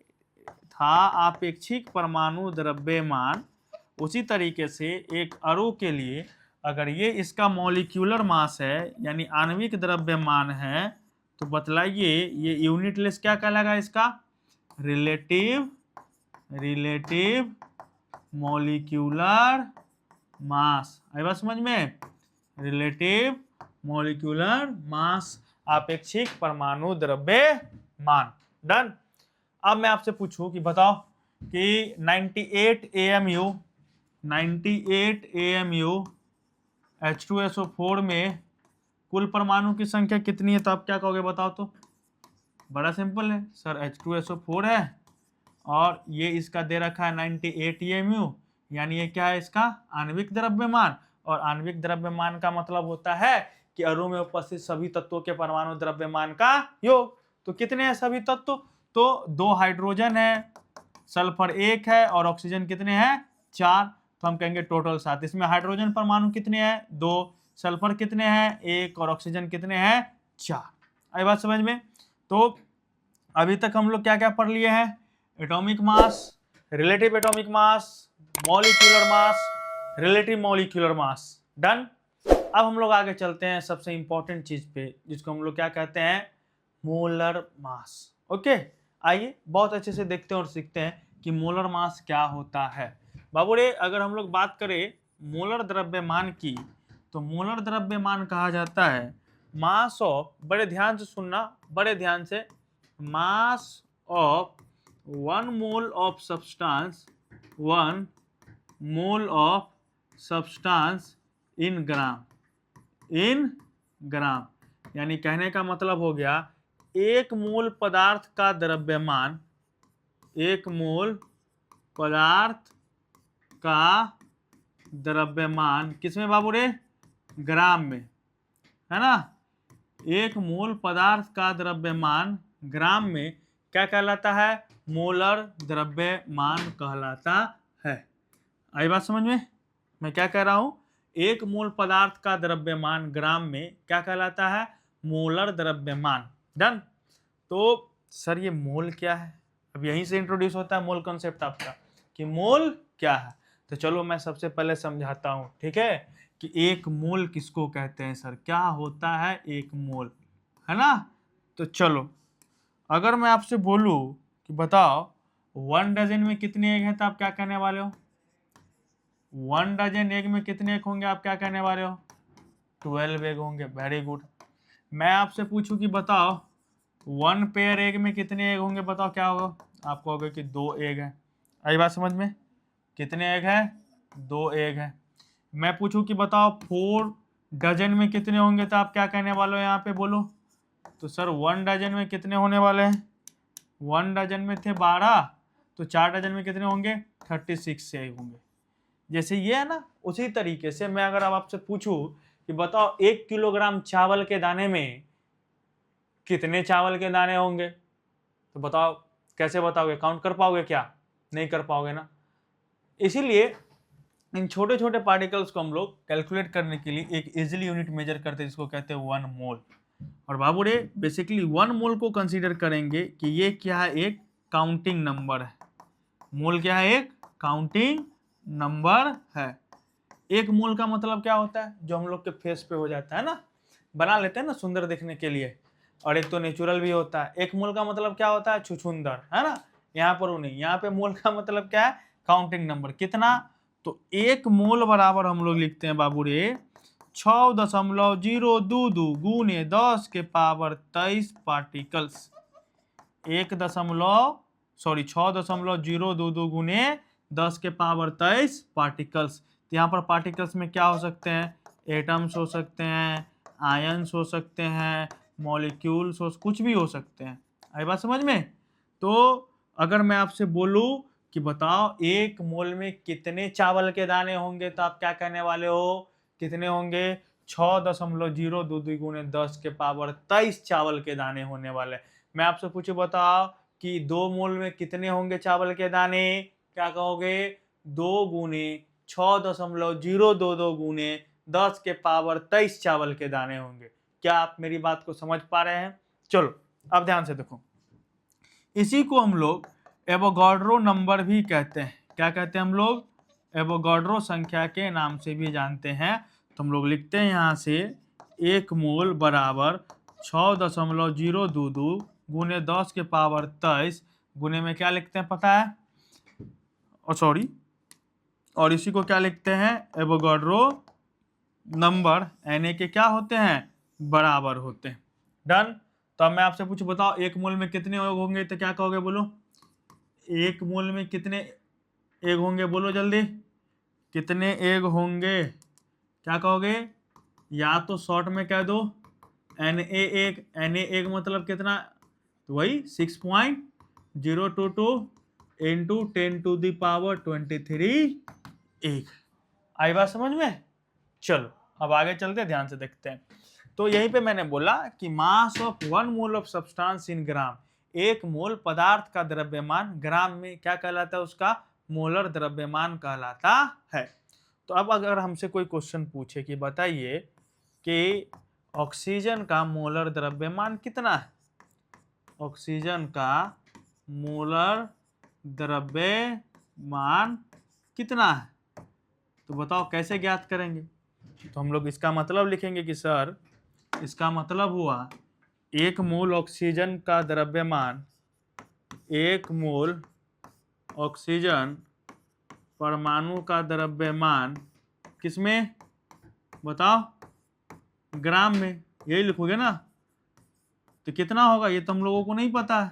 था आपेक्षिक परमाणु द्रव्यमान। उसी तरीके से एक अणु के लिए अगर ये इसका मॉलिक्यूलर मास है यानी आणविक द्रव्यमान है, तो बतलाइए ये यूनिट लेस क्या कहलाएगा इसका, रिलेटिव मॉलिक्यूलर मास। आई बात समझ में, रिलेटिव मॉलिक्यूलर मास, आपेक्षिक परमाणु द्रव्यमान। डन। अब मैं आपसे पूछूं कि बताओ कि 98 AMU H2SO4 में कुल परमाणु की संख्या कितनी है, तो आप क्या कहोगे बताओ। तो बड़ा सिंपल है सर, H2SO4 है और ये इसका दे रखा है 98 AMU, यानी ये क्या है इसका आणविक द्रव्यमान। और आणविक द्रव्यमान का मतलब होता है कि अणु में उपस्थित सभी तत्वों के परमाणु द्रव्यमान का योग। तो कितने हैं सभी तत्व, तो 2 हाइड्रोजन है, सल्फर 1 है और ऑक्सीजन कितने हैं 4, तो हम कहेंगे टोटल 7। इसमें हाइड्रोजन परमाणु कितने हैं 2, सल्फर कितने हैं 1 और ऑक्सीजन कितने हैं 4। आई बात समझ में। तो अभी तक हम लोग क्या क्या पढ़ लिए हैं, एटॉमिक मास, रिलेटिव एटॉमिक मास, molecular mass, relative molecular mass. Done. अब हम लोग आगे चलते हैं सबसे इंपॉर्टेंट चीज पे, जिसको हम लोग क्या कहते हैं, मोलर मास। ओके, आइए बहुत अच्छे से देखते हैं और सीखते हैं कि मोलर मास क्या होता है। बाबू रे, अगर हम लोग बात करें मोलर द्रव्यमान की, तो मोलर द्रव्यमान कहा जाता है मास ऑफ, बड़े ध्यान से सुनना, बड़े ध्यान से, mass of 1 mole of substance, 1 mole of substance in gram. यानी कहने का मतलब हो गया 1 मोल पदार्थ का द्रव्यमान, 1 मोल पदार्थ का द्रव्यमान किसमें बाबू रे, ग्राम में, है ना। 1 मोल पदार्थ का द्रव्यमान ग्राम में क्या कहलाता है, मोलर द्रव्यमान कहलाता है। आई बात समझ में, मैं क्या कह रहा हूं, 1 मोल पदार्थ का द्रव्यमान ग्राम में क्या कहलाता है, मोलर द्रव्यमान। डन। तो सर ये मोल क्या है, अब यहीं से इंट्रोड्यूस होता है मोल कॉन्सेप्ट आपका कि मोल क्या है। तो चलो मैं सबसे पहले समझाता हूं, ठीक है, कि 1 मोल किसको कहते हैं सर, क्या होता है 1 मोल, है ना। तो चलो अगर मैं आपसे बोलूं कि बताओ 1 डजन में कितने एग हैं, तो आप क्या कहने वाले हो, 1 डजन एग में कितने एग होंगे, आप क्या कहने वाले हो, 12 एग होंगे। Very good. मैं आपसे पूछूं कि बताओ 1 पेयर एग में कितने एग होंगे, बताओ क्या होगा, आप कहोगे कि 2 एग है। आई बात समझ में, कितने एग है, 2 एग है। मैं पूछूं कि बताओ 4 डजन में कितने होंगे, तो आप क्या कहने वाले हो, यहाँ पे बोलो। तो सर 1 डजन में कितने होने वाले हैं, 1 डजन में थे 12, तो 4 डजन में कितने होंगे, 36 एग होंगे। जैसे ये है ना, उसी तरीके से मैं अगर अब आपसे पूछूं कि बताओ 1 किलोग्राम चावल के दाने में कितने चावल के दाने होंगे, तो बताओ कैसे बताओगे, काउंट कर पाओगे क्या, नहीं कर पाओगे ना। इसीलिए इन छोटे छोटे पार्टिकल्स को हम लोग कैलकुलेट करने के लिए एक इजीली यूनिट मेजर करते हैं, जिसको कहते हैं 1 मोल। और बाबू रे बेसिकली 1 मोल को कंसीडर करेंगे कि ये क्या है, एक काउंटिंग नंबर है। मोल क्या है, एक काउंटिंग नंबर है। 1 मोल का मतलब क्या होता है, जो हम लोग के फेस पे हो जाता है ना, बना लेते हैं ना सुंदर दिखने के लिए, और एक तो नेचुरल भी होता है। 1 मोल का मतलब क्या होता है, छुछुंदर, है ना। यहाँ पर वो नहीं, यहाँ पे मोल का मतलब क्या है, काउंटिंग नंबर। कितना, तो 1 मोल बराबर हम लोग लिखते हैं बाबू रे 6.022 गुने 10 के पावर 23 पार्टिकल्स। 6.022 गुने 10 के पावर 23 पार्टिकल्स। तो यहाँ पर पार्टिकल्स में क्या हो सकते हैं, एटम्स हो सकते हैं, आयंस हो सकते हैं, मॉलिक्यूल्स हो, कुछ भी हो सकते हैं। आई बात समझ में। तो अगर मैं आपसे बोलूं कि बताओ 1 मोल में कितने चावल के दाने होंगे, तो आप क्या कहने वाले हो, कितने होंगे, 6.022 गुने 10 के पावर 23 चावल के दाने होने वाले। मैं आपसे पूछूं, बताओ कि 2 मोल में कितने होंगे चावल के दाने? क्या कहोगे? 2 गुने 6.022 गुने 10 के पावर 23 चावल के दाने होंगे। क्या आप मेरी बात को समझ पा रहे हैं? चलो अब ध्यान से देखो, इसी को हम लोग एवोगाड्रो नंबर भी कहते हैं। क्या कहते हैं हम लोग? एवोगाड्रो संख्या के नाम से भी जानते हैं। तो हम लोग लिखते हैं यहाँ से 1 मोल बराबर 6.022 गुने 10 के पावर 23 गुने में क्या लिखते हैं पता है? और इसी को क्या लिखते हैं? एवोगाड्रो नंबर Na के क्या होते हैं? बराबर होते हैं। डन। तो अब मैं आपसे पूछूं, बताओ 1 मोल में कितने होंगे? तो क्या कहोगे? बोलो 1 मोल में कितने एग होंगे? बोलो जल्दी, कितने एग होंगे? क्या कहोगे? या तो शॉर्ट में कह दो Na एग मतलब कितना? तो वही 6.022 इंटू 10⁻23 एग। आई बात समझ में? चलो अब आगे चलते, ध्यान से देखते हैं। तो यहीं पे मैंने बोला कि mass of 1 mole of substance in gram, 1 mole पदार्थ का द्रव्यमान ग्राम में क्या कहलाता है? उसका मोलर द्रव्यमान कहलाता है। तो अब अगर हमसे कोई क्वेश्चन पूछे कि बताइए कि ऑक्सीजन का मोलर द्रव्यमान कितना है? ऑक्सीजन का मोलर द्रव्यमान कितना है? तो बताओ कैसे ज्ञात करेंगे? तो हम लोग इसका मतलब लिखेंगे कि सर इसका मतलब हुआ 1 मोल ऑक्सीजन का द्रव्यमान, 1 मोल ऑक्सीजन परमाणु का द्रव्यमान किसमें? बताओ, ग्राम में। यही लिखोगे ना? तो कितना होगा ये तो हम लोगों को नहीं पता है,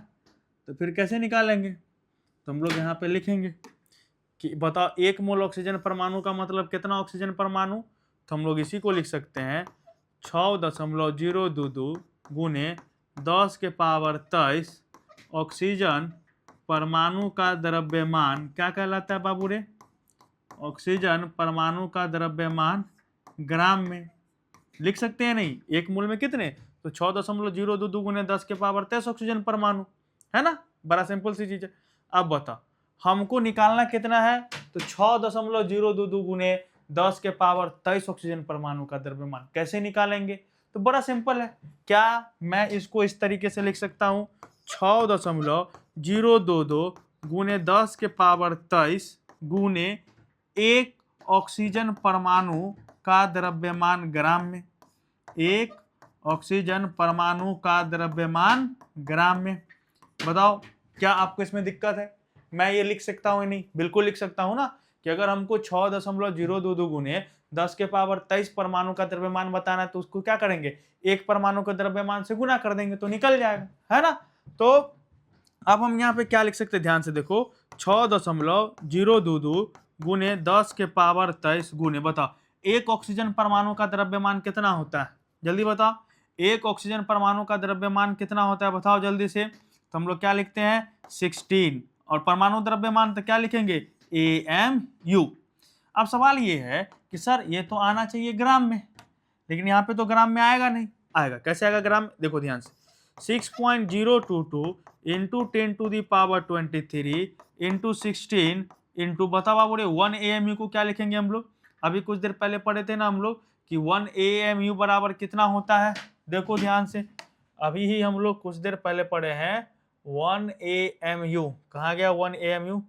तो फिर कैसे निकालेंगे? तो हम लोग यहाँ पे लिखेंगे कि बताओ 1 मोल ऑक्सीजन परमाणु का मतलब कितना ऑक्सीजन परमाणु? तो हम लोग इसी को लिख सकते हैं 6.022 गुने 10 के पावर 23 ऑक्सीजन परमाणु का द्रव्यमान क्या कहलाता है बाबू रे? ऑक्सीजन परमाणु का द्रव्यमान ग्राम में। लिख सकते हैं नहीं? 1 मोल में कितने? तो 6.022 गुने 10 के पावर 23 ऑक्सीजन परमाणु, है ना? बड़ा सिंपल सी चीज है। अब बताओ हमको निकालना कितना है? तो 6.022 गुने 10 के पावर 23 ऑक्सीजन परमाणु का द्रव्यमान कैसे निकालेंगे? तो बड़ा सिंपल है। क्या मैं इसको इस तरीके से लिख सकता हूं? 6.022 गुने 10 के पावर 23 गुने 1 ऑक्सीजन परमाणु का द्रव्यमान ग्राम में। 1 ऑक्सीजन परमाणु का द्रव्यमान ग्राम में। बताओ क्या आपको इसमें दिक्कत है? मैं ये लिख सकता हूं नहीं? बिल्कुल लिख सकता हूं ना, कि अगर हमको 6.022 गुने 10 के पावर 23 परमाणु का द्रव्यमान बताना है तो उसको क्या करेंगे? 1 परमाणु के द्रव्यमान से गुना कर देंगे तो निकल जाएगा, है ना? तो अब हम यहाँ पे क्या लिख सकते हैं? ध्यान से देखो 6.022 गुने 10 के पावर 23 गुने, बताओ 1 ऑक्सीजन परमाणु का द्रव्यमान कितना होता है? जल्दी बताओ 1 ऑक्सीजन परमाणु का द्रव्यमान कितना होता है? बताओ जल्दी से। तो हम लोग क्या लिखते हैं? 16। और परमाणु द्रव्यमान तो क्या लिखेंगे? AMU। अब सवाल ये है कि सर ये तो आना चाहिए ग्राम में, लेकिन यहाँ पे तो ग्राम में आएगा नहीं। आएगा कैसे? आएगा ग्राम। देखो ध्यान से 6.022 इंटू 10⁻23 इंटू 16 इंटू बताओ बोले 1 AMU को क्या लिखेंगे हम लोग? अभी कुछ देर पहले पढ़े थे ना हम लोग कि 1 AMU बराबर कितना होता है? देखो ध्यान से, अभी ही हम लोग कुछ देर पहले पढ़े हैं 1 AMU। कहाँ गया 1 AMU?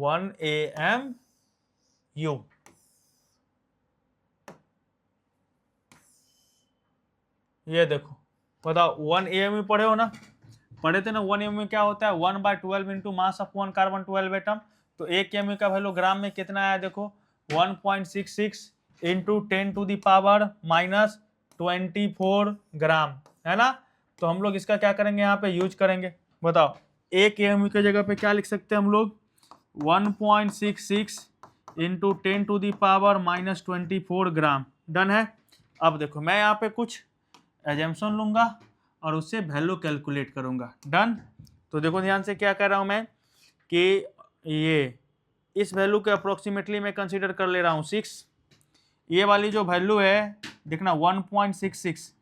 1 AMU ये देखो, बताओ 1 AMU पढ़े हो ना? पढ़े थे ना? 1 AMU क्या होता है? 1/12 into mass of 1 carbon 12 atom. तो 1 AMU का वैल्यू ग्राम में कितना आया? देखो 1.66 इंटू 10⁻⁻24 ग्राम, है ना? तो हम लोग इसका क्या करेंगे? यहाँ पे यूज करेंगे। बताओ 1 AMU की जगह पे क्या लिख सकते हैं हम लोग? 1.66 इंटू 10⁻⁻24 ग्राम। डन है? अब देखो मैं यहाँ पे कुछ एजम्पशन लूंगा और उससे वैल्यू कैलकुलेट करूंगा। डन। तो देखो ध्यान से क्या कर रहा हूं मैं कि ये इस वैल्यू के अप्रोक्सीमेटली मैं कंसीडर कर ले रहा हूं 6, ये वाली जो वैल्यू है देखना 1.66,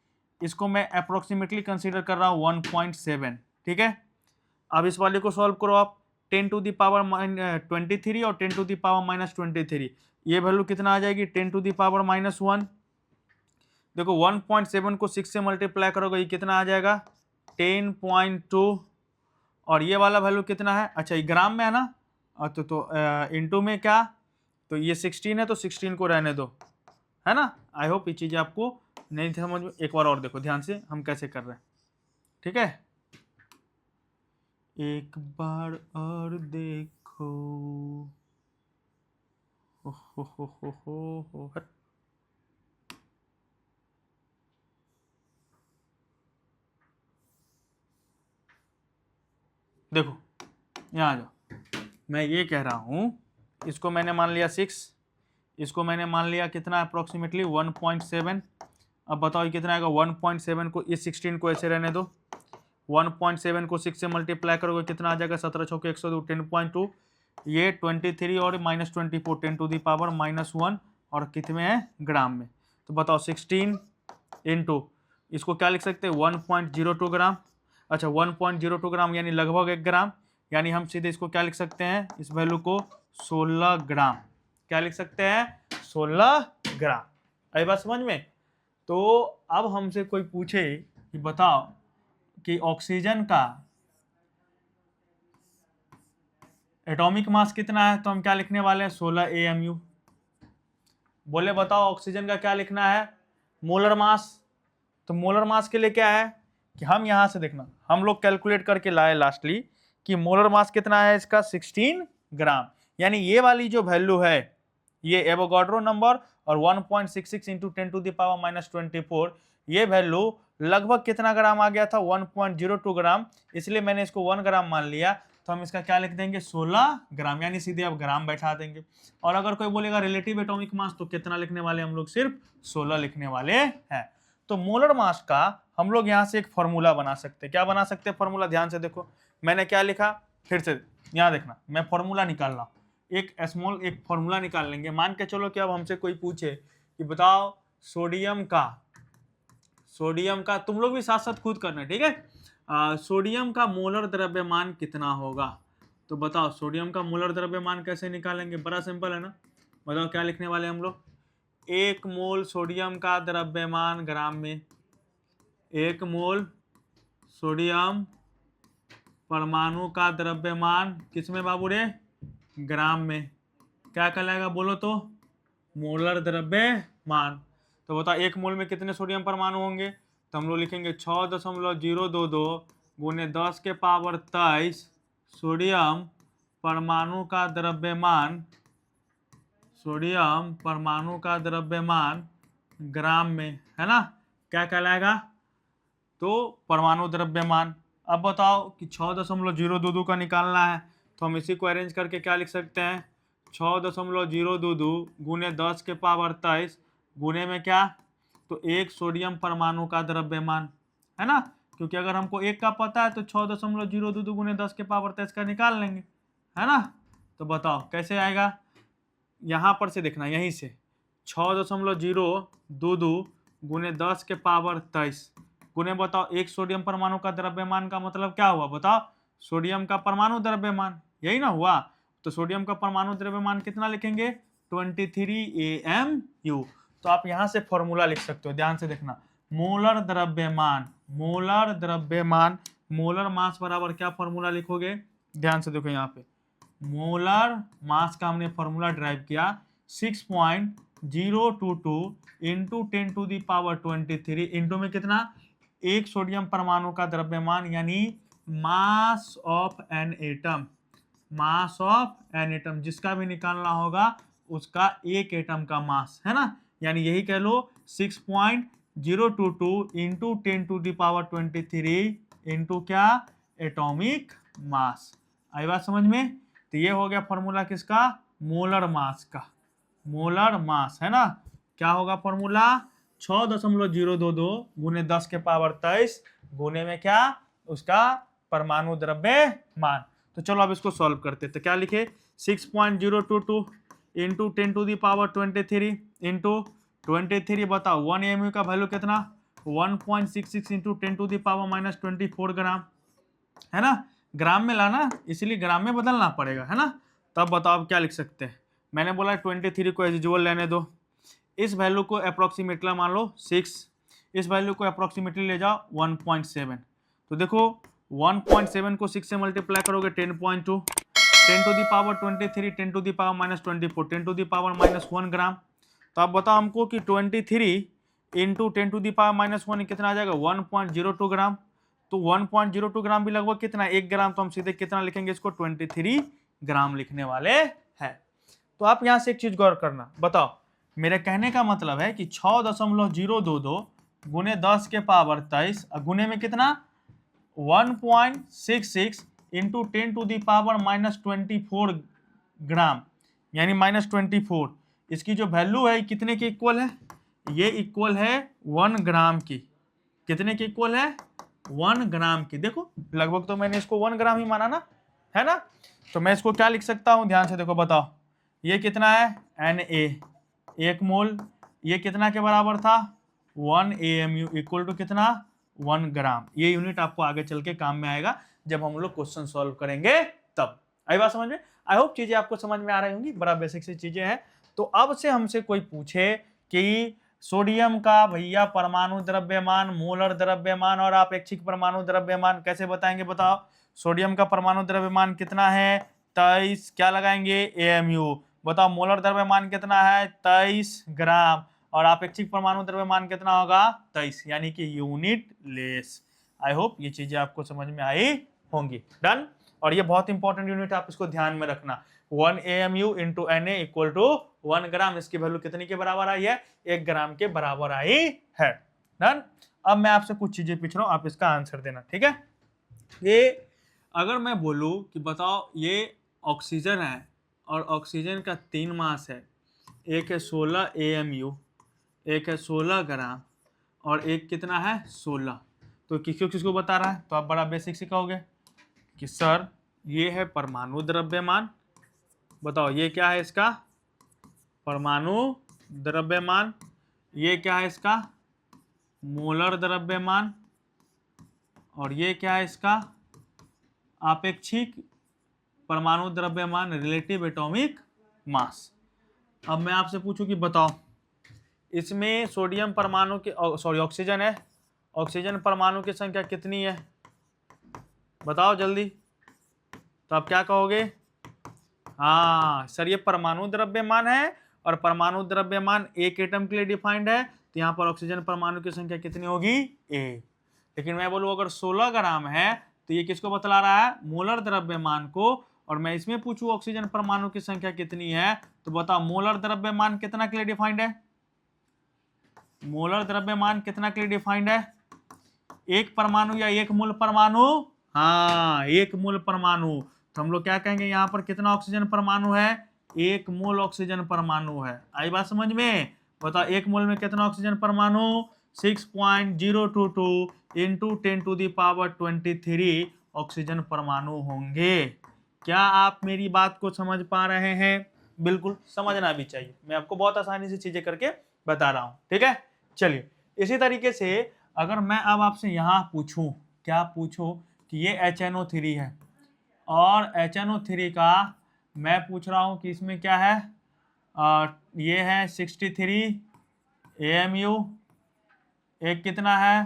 इसको मैं अप्रोक्सीमेटली कंसीडर कर रहा हूँ 1.7, ठीक है। अब इस वाले को सॉल्व करो आप, 10 टू द पावर 23 और 10 टू द पावर -23, ये वैल्यू कितना आ जाएगी 10 टू द पावर -1। देखो 1.7 को 6 से मल्टीप्लाई करोगे ये कितना आ जाएगा 10.2, और ये वाला वैल्यू कितना है, अच्छा ये ग्राम में है ना, तो इनटू में क्या, तो ये 16 है तो 16 को रहने दो, है ना। आई होप ये चीज़ें आपको नहीं समझ में, एक बार और देखो ध्यान से हम कैसे कर रहे हैं, ठीक है। एक बार और देखो, हो हट। देखो यहाँ आ जाओ, मैं ये कह रहा हूँ इसको मैंने मान लिया 6, इसको मैंने मान लिया कितना अप्रोक्सीमेटली 1.7। अब बताओ ये कितना आएगा 1.7 को, इस 16 को ऐसे रहने दो, 1.7 को 6 से मल्टीप्लाई करोगे कितना आ जाएगा 17 चौके 102, 10.2, ये 23 और -24 10 टू दी पावर -1, और कितने हैं ग्राम में। तो बताओ 16 इंटू, इसको क्या लिख सकते हैं 1.02 ग्राम, अच्छा 1.02 ग्राम यानी लगभग 1 ग्राम, यानी हम सीधे इसको क्या लिख सकते हैं, इस वैल्यू को 16 ग्राम, क्या लिख सकते हैं 16 ग्राम। आई बात समझ में। तो अब हमसे कोई पूछे कि बताओ कि ऑक्सीजन का एटॉमिक मास कितना है, तो हम क्या लिखने वाले हैं 16 AMU। बोले बताओ ऑक्सीजन का क्या लिखना है मोलर मास, तो मोलर मास के लिए क्या है कि हम यहां से देखना, हम लोग कैलकुलेट करके लाए लास्टली कि मोलर मास कितना है इसका 16 ग्राम, यानी ये वाली जो वैल्यू है ये एवोगाड्रो नंबर और 1.66 इंटू 10 टू द पावर -24, ये वैल्यू लगभग कितना ग्राम आ गया था 1.02 ग्राम, इसलिए मैंने इसको 1 ग्राम मान लिया, तो हम इसका क्या लिख देंगे 16 ग्राम, यानी सीधे अब ग्राम बैठा देंगे। और अगर कोई बोलेगा रिलेटिव एटॉमिक मास तो कितना लिखने वाले हम लोग सिर्फ 16 लिखने वाले हैं। तो मोलर मास का हम लोग यहाँ से एक फॉर्मूला बना सकते हैं, क्या बना सकते हैं फॉर्मूला, ध्यान से देखो मैंने क्या लिखा, फिर से यहाँ देखना मैं फॉर्मूला निकाल रहा हूँ, एक फॉर्मूला निकाल लेंगे। मान के चलो कि अब हमसे कोई पूछे कि बताओ सोडियम का तुम लोग भी साथ साथ खुद करना, ठीक है। सोडियम का मोलर द्रव्यमान कितना होगा, तो बताओ सोडियम का मोलर द्रव्यमान कैसे निकालेंगे, बड़ा सिंपल है ना। बताओ क्या लिखने वाले हम लोग, 1 मोल सोडियम का द्रव्यमान ग्राम में, 1 मोल सोडियम परमाणु का द्रव्यमान किसमें बाबू रे, ग्राम में, क्या कहलाएगा बोलो तो मोलर द्रव्यमान। तो बताओ 1 मोल में कितने सोडियम परमाणु होंगे, तो हम लोग लिखेंगे 6.022 गुने 10 के पावर 23 सोडियम परमाणु का द्रव्यमान, सोडियम परमाणु का द्रव्यमान ग्राम में, है ना, क्या कहलाएगा तो परमाणु द्रव्यमान। अब बताओ कि 6.022 का निकालना है, तो हम इसी को अरेंज करके क्या लिख सकते हैं 6.022 गुने 10 के पावर 23 गुने में क्या, तो 1 सोडियम परमाणु का द्रव्यमान, है ना, क्योंकि अगर हमको 1 का पता है तो 6.022 गुने 10 के पावर 23 का निकाल लेंगे, है ना। तो बताओ कैसे आएगा, यहाँ पर से देखना, यहीं से 6.022 गुने 10 के पावर 23 गुने बताओ 1 सोडियम परमाणु का द्रव्यमान का मतलब क्या हुआ बताओ, सोडियम का परमाणु द्रव्यमान, यही ना हुआ। तो सोडियम का परमाणु द्रव्यमान कितना लिखेंगे 23 AMU। तो आप यहां से फॉर्मूला लिख सकते हो, ध्यान से देखना, मोलर द्रव्यमान, मोलर द्रव्यमान, मोलर मास बराबर क्या फॉर्मूला लिखोगे, ध्यान से देखो यहाँ पे मोलर मास का हमने फॉर्मूला ड्राइव किया 6.022 into 10 to the power 23 into में कितना 1 सोडियम परमाणु का द्रव्यमान, यानी mass of an atom, mass of an atom, जिसका भी निकालना होगा उसका एक एटम का मास, है ना, यानी यही कह लो 6.022 into 10 to the power 23 into क्या एटॉमिक मास। आई बात समझ में। तो ये हो गया फॉर्मूला किसका मोलर मास का, मोलर मास, है ना, क्या होगा फॉर्मूला 6.022 गुने 10 के पावर 23 गुने में क्या उसका परमाणु द्रव्यमान। तो चलो अब इसको सॉल्व करते, तो क्या लिखे 6.022 इंटू 10⁻23 इंटू 23, बताओ 1 AMU का वैल्यू कितना 1.66 इंटू 10⁻24 ग्राम, है ना। ग्राम में लाना, इसलिए ग्राम में बदलना पड़ेगा, है ना। तब बताओ आप क्या लिख सकते हैं। मैंने बोला 23 को एज यूजुअल लेने दो, इस वैल्यू को अप्रोक्सीमेटली मान लो 6, इस वैल्यू को अप्रोक्सीमेटली ले जाओ 1.7। तो देखो 1.7 को 6 से मल्टीप्लाई करोगे 10.2, 10⁻23 10⁻−24 10⁻−1 ग्राम। तो आप बताओ हमको कि 23 इंटू 10⁻−1 कितना आ जाएगा 1.02 ग्राम। तो 1.02 ग्राम भी लगभग कितना 1 ग्राम, तो हम सीधे कितना लिखेंगे इसको 23 ग्राम लिखने वाले हैं। तो आप यहां से एक चीज गौर करना, बताओ मेरे कहने का मतलब है कि 6.022 गुने 10 के पावर 23 गुने में कितना 1.66 इंटू 10⁻−24 ग्राम, यानी -24, इसकी जो वैल्यू है कितने के इक्वल है, ये इक्वल है 1 ग्राम की। कितने के इक्वल है 1 ग्राम की। देखो लगभग तो मैंने इसको 1 ग्राम ही माना ना, है ना। तो मैं इसको क्या लिख सकता हूं, ध्यान से देखो, बताओ ये कितना है Na 1 मोल, ये कितना के बराबर था 1 AMU इक्वल टू कितना 1 ग्राम। ये यूनिट आपको आगे चल के काम में आएगा जब हम लोग क्वेश्चन सॉल्व करेंगे तब। आई बात समझ में। आई होप चीजें आपको समझ में आ रही होंगी, बड़ा बेसिक सी चीजें हैं। तो अब से हमसे कोई पूछे कि सोडियम का भैया परमाणु द्रव्यमान, मोलर द्रव्यमान और अपेक्षिक परमाणु द्रव्यमान कैसे बताएंगे, बताओ। सोडियम का परमाणु द्रव्यमान कितना है 23, क्या लगाएंगे AMU। बताओ मोलर द्रव्यमान कितना है 23 ग्राम और अपेक्षिक परमाणु द्रव्यमान कितना होगा 23, यानी कि यूनिट लेस। आई होप ये चीजें आपको समझ में आई होंगी। डन। और ये बहुत इंपॉर्टेंट यूनिट, आप इसको ध्यान में रखना। 1 AMU into Na equal to 1 gram, इसकी वैल्यू कितने के बराबर आई है 1 ग्राम के बराबर आई है। डन। अब मैं आपसे कुछ चीजें पूछ रहा हूं, आप इसका आंसर देना, ठीक है। ये अगर मैं बोलूं कि बताओ ये ऑक्सीजन है और ऑक्सीजन का 3 मास है, एक है 16 AMU, एक है 16 ग्राम और एक कितना है 16, तो किसको किसको बता रहा है। तो आप बड़ा बेसिक से कहोगे कि सर ये है परमाणु द्रव्यमान, बताओ ये क्या है इसका परमाणु द्रव्यमान, ये क्या है इसका मोलर द्रव्यमान और ये क्या है इसका अपेक्षिक परमाणु द्रव्यमान, रिलेटिव एटॉमिक मास। अब मैं आपसे पूछूं कि बताओ इसमें सोडियम परमाणु के ऑक्सीजन है, ऑक्सीजन परमाणु की संख्या कितनी है, बताओ जल्दी। तो आप क्या कहोगे, हाँ सर ये परमाणु द्रव्यमान है और परमाणु द्रव्यमान एक एटम के लिए डिफाइंड है, तो यहाँ पर ऑक्सीजन परमाणु की संख्या कितनी होगी 1। लेकिन मैं बोलूँ अगर 16 ग्राम है तो ये किसको बतला रहा है मोलर द्रव्यमान को, और मैं इसमें पूछूं ऑक्सीजन परमाणु की संख्या कितनी है, तो बताओ मोलर द्रव्यमान कितना के लिए डिफाइंड है, मोलर द्रव्यमान कितना के लिए डिफाइंड है, एक परमाणु या एक मूल परमाणु, हाँ एक मूल परमाणु। तो हम लोग क्या कहेंगे यहाँ पर कितना ऑक्सीजन परमाणु है, एक मोल ऑक्सीजन परमाणु है। आई बात समझ में। बताओ एक मोल में कितना ऑक्सीजन परमाणु 6.022 इंटू 10⁻23 ऑक्सीजन परमाणु होंगे। क्या आप मेरी बात को समझ पा रहे हैं, बिल्कुल समझना भी चाहिए, मैं आपको बहुत आसानी से चीजें करके बता रहा हूं, ठीक है। चलिए इसी तरीके से अगर मैं अब आपसे यहाँ पूछूं, क्या पूछूं कि ये HNO3 है और HNO3 का मैं पूछ रहा हूं कि इसमें क्या है ये है 63 AMU, एक कितना है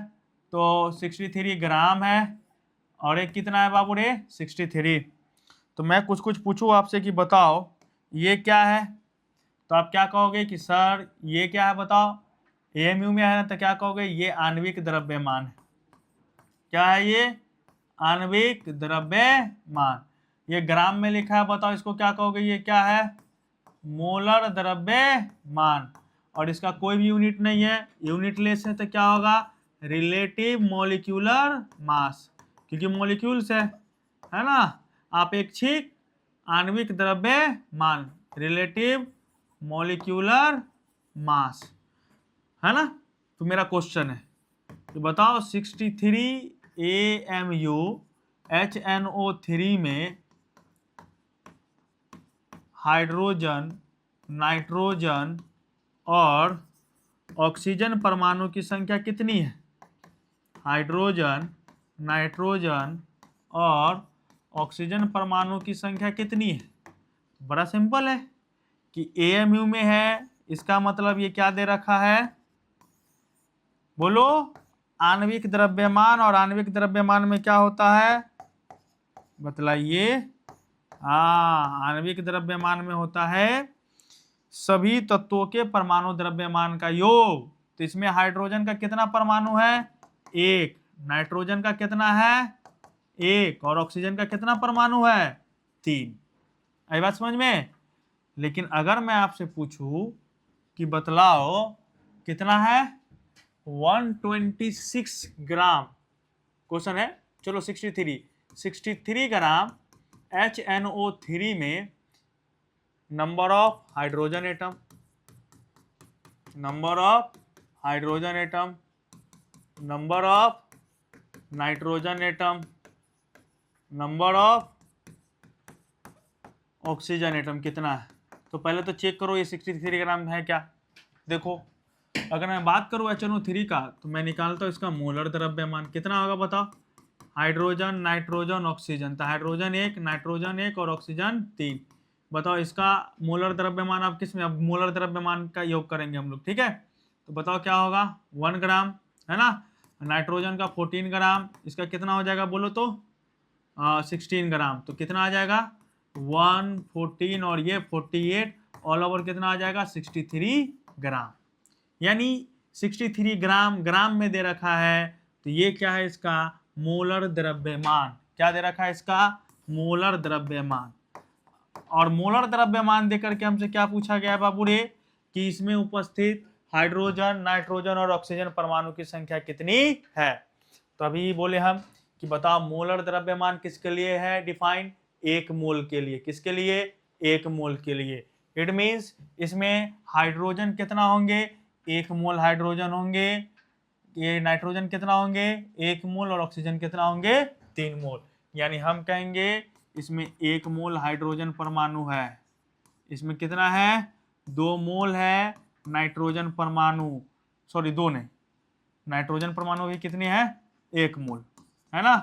तो 63 ग्राम है और एक कितना है बाबू रे 63। तो मैं कुछ कुछ पूछूं आपसे कि बताओ ये क्या है, तो आप क्या कहोगे कि सर ये क्या है, बताओ AMU में है ना, तो क्या कहोगे ये आणविक द्रव्यमान है। क्या है ये आणविक द्रव्यमान। ये ग्राम में लिखा है, बताओ इसको क्या कहोगे, ये क्या है मोलर द्रव्यमान। और इसका कोई भी यूनिट नहीं है, यूनिट लेस है, तो क्या होगा रिलेटिव मॉलिक्यूलर मास, क्योंकि मॉलिक्यूल्स है ना। अपेक्षिक आणविक द्रव्यमान रिलेटिव मॉलिक्यूलर मास, है ना। तो मेरा क्वेश्चन है तो बताओ 63 AMU HNO3 में हाइड्रोजन नाइट्रोजन और ऑक्सीजन परमाणु की संख्या कितनी है? हाइड्रोजन, नाइट्रोजन और ऑक्सीजन परमाणु की संख्या कितनी है? बड़ा सिंपल है कि AMU में है, इसका मतलब ये क्या दे रखा है? बोलो, आणविक द्रव्यमान, और आणविक द्रव्यमान में क्या होता है बतलाइए? आणविक द्रव्यमान में होता है सभी तत्वों के परमाणु द्रव्यमान का योग। तो इसमें हाइड्रोजन का कितना परमाणु है? 1। नाइट्रोजन का कितना है? 1। और ऑक्सीजन का कितना परमाणु है? 3। आई बात समझ में? लेकिन अगर मैं आपसे पूछूं कि बतलाओ कितना है? 126 ग्राम। क्वेश्चन है, चलो 63 ग्राम HNO3 में number of hydrogen atom, number of hydrogen atom, number of nitrogen atom, number of oxygen atom कितना है? तो पहले तो चेक करो ये 63 ग्राम है क्या। देखो, अगर मैं बात करूं HNO3 का तो मैं निकालता हूं इसका मोलर द्रव्यमान कितना होगा बताओ। हाइड्रोजन, नाइट्रोजन, ऑक्सीजन, तो हाइड्रोजन 1, नाइट्रोजन 1 और ऑक्सीजन 3। बताओ इसका मोलर द्रव्यमान आप किस में? अब मोलर द्रव्यमान का योग करेंगे हम लोग, ठीक है। तो बताओ क्या होगा? 1 ग्राम है ना। नाइट्रोजन का 14 ग्राम, इसका कितना हो जाएगा बोलो तो? 16 ग्राम। तो कितना आ जाएगा? 1, 14 और ये 48, ऑल ओवर कितना आ जाएगा? 63 ग्राम। यानी 63 ग्राम ग्राम में दे रखा है, तो ये क्या है इसका? मोलर द्रव्यमान। क्या दे रखा है इसका? मोलर द्रव्यमान। और मोलर द्रव्यमान देकर के हमसे क्या पूछा गया है बाबू रे? कि इसमें उपस्थित हाइड्रोजन, नाइट्रोजन और ऑक्सीजन परमाणु की संख्या कितनी है। तो अभी बोले हम कि बताओ मोलर द्रव्यमान किसके लिए है डिफाइन? 1 मोल के लिए। किसके लिए? 1 मोल के लिए। इट मीन्स इसमें हाइड्रोजन कितना होंगे? 1 मोल हाइड्रोजन होंगे। ये नाइट्रोजन कितना होंगे? 1 मोल। और ऑक्सीजन कितना होंगे? 3 मोल। यानी हम कहेंगे इसमें 1 मोल हाइड्रोजन परमाणु है। इसमें कितना है? 2 मोल है नाइट्रोजन परमाणु, सॉरी 2 नहीं, नाइट्रोजन परमाणु भी कितने हैं? 1 मोल, है ना।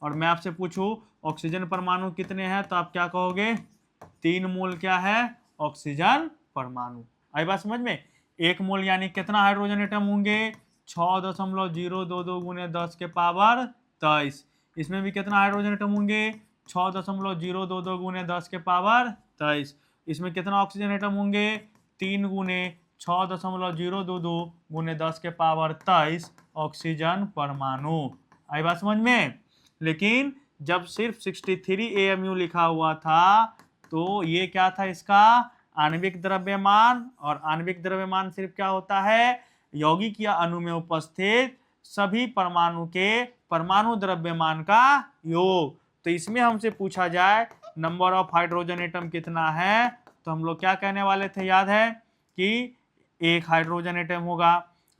और मैं आपसे पूछूं ऑक्सीजन परमाणु कितने हैं, तो आप क्या कहोगे? 3 मोल क्या है? ऑक्सीजन परमाणु। आई बात समझ में? 1 मोल यानी कितना हाइड्रोजन एटम होंगे? 6.022 गुने 10 के पावर 23। इसमें भी कितना हाइड्रोजन एटम होंगे? 6.022 गुने 10 के पावर 23। इसमें कितना ऑक्सीजन एटम होंगे? 3 गुने 6.022 गुने 10 के पावर 23 ऑक्सीजन परमाणु। आई बात समझ में? लेकिन जब सिर्फ 63 AMU लिखा हुआ था तो ये क्या था इसका? आणविक द्रव्यमान। और आणविक द्रव्यमान सिर्फ क्या होता है? यौगिक या अणु में उपस्थित सभी परमाणु के परमाणु द्रव्यमान का योग। तो इसमें हमसे पूछा जाए नंबर ऑफ हाइड्रोजन एटम कितना है, तो हम लोग क्या कहने वाले थे याद है? कि 1 हाइड्रोजन एटम होगा।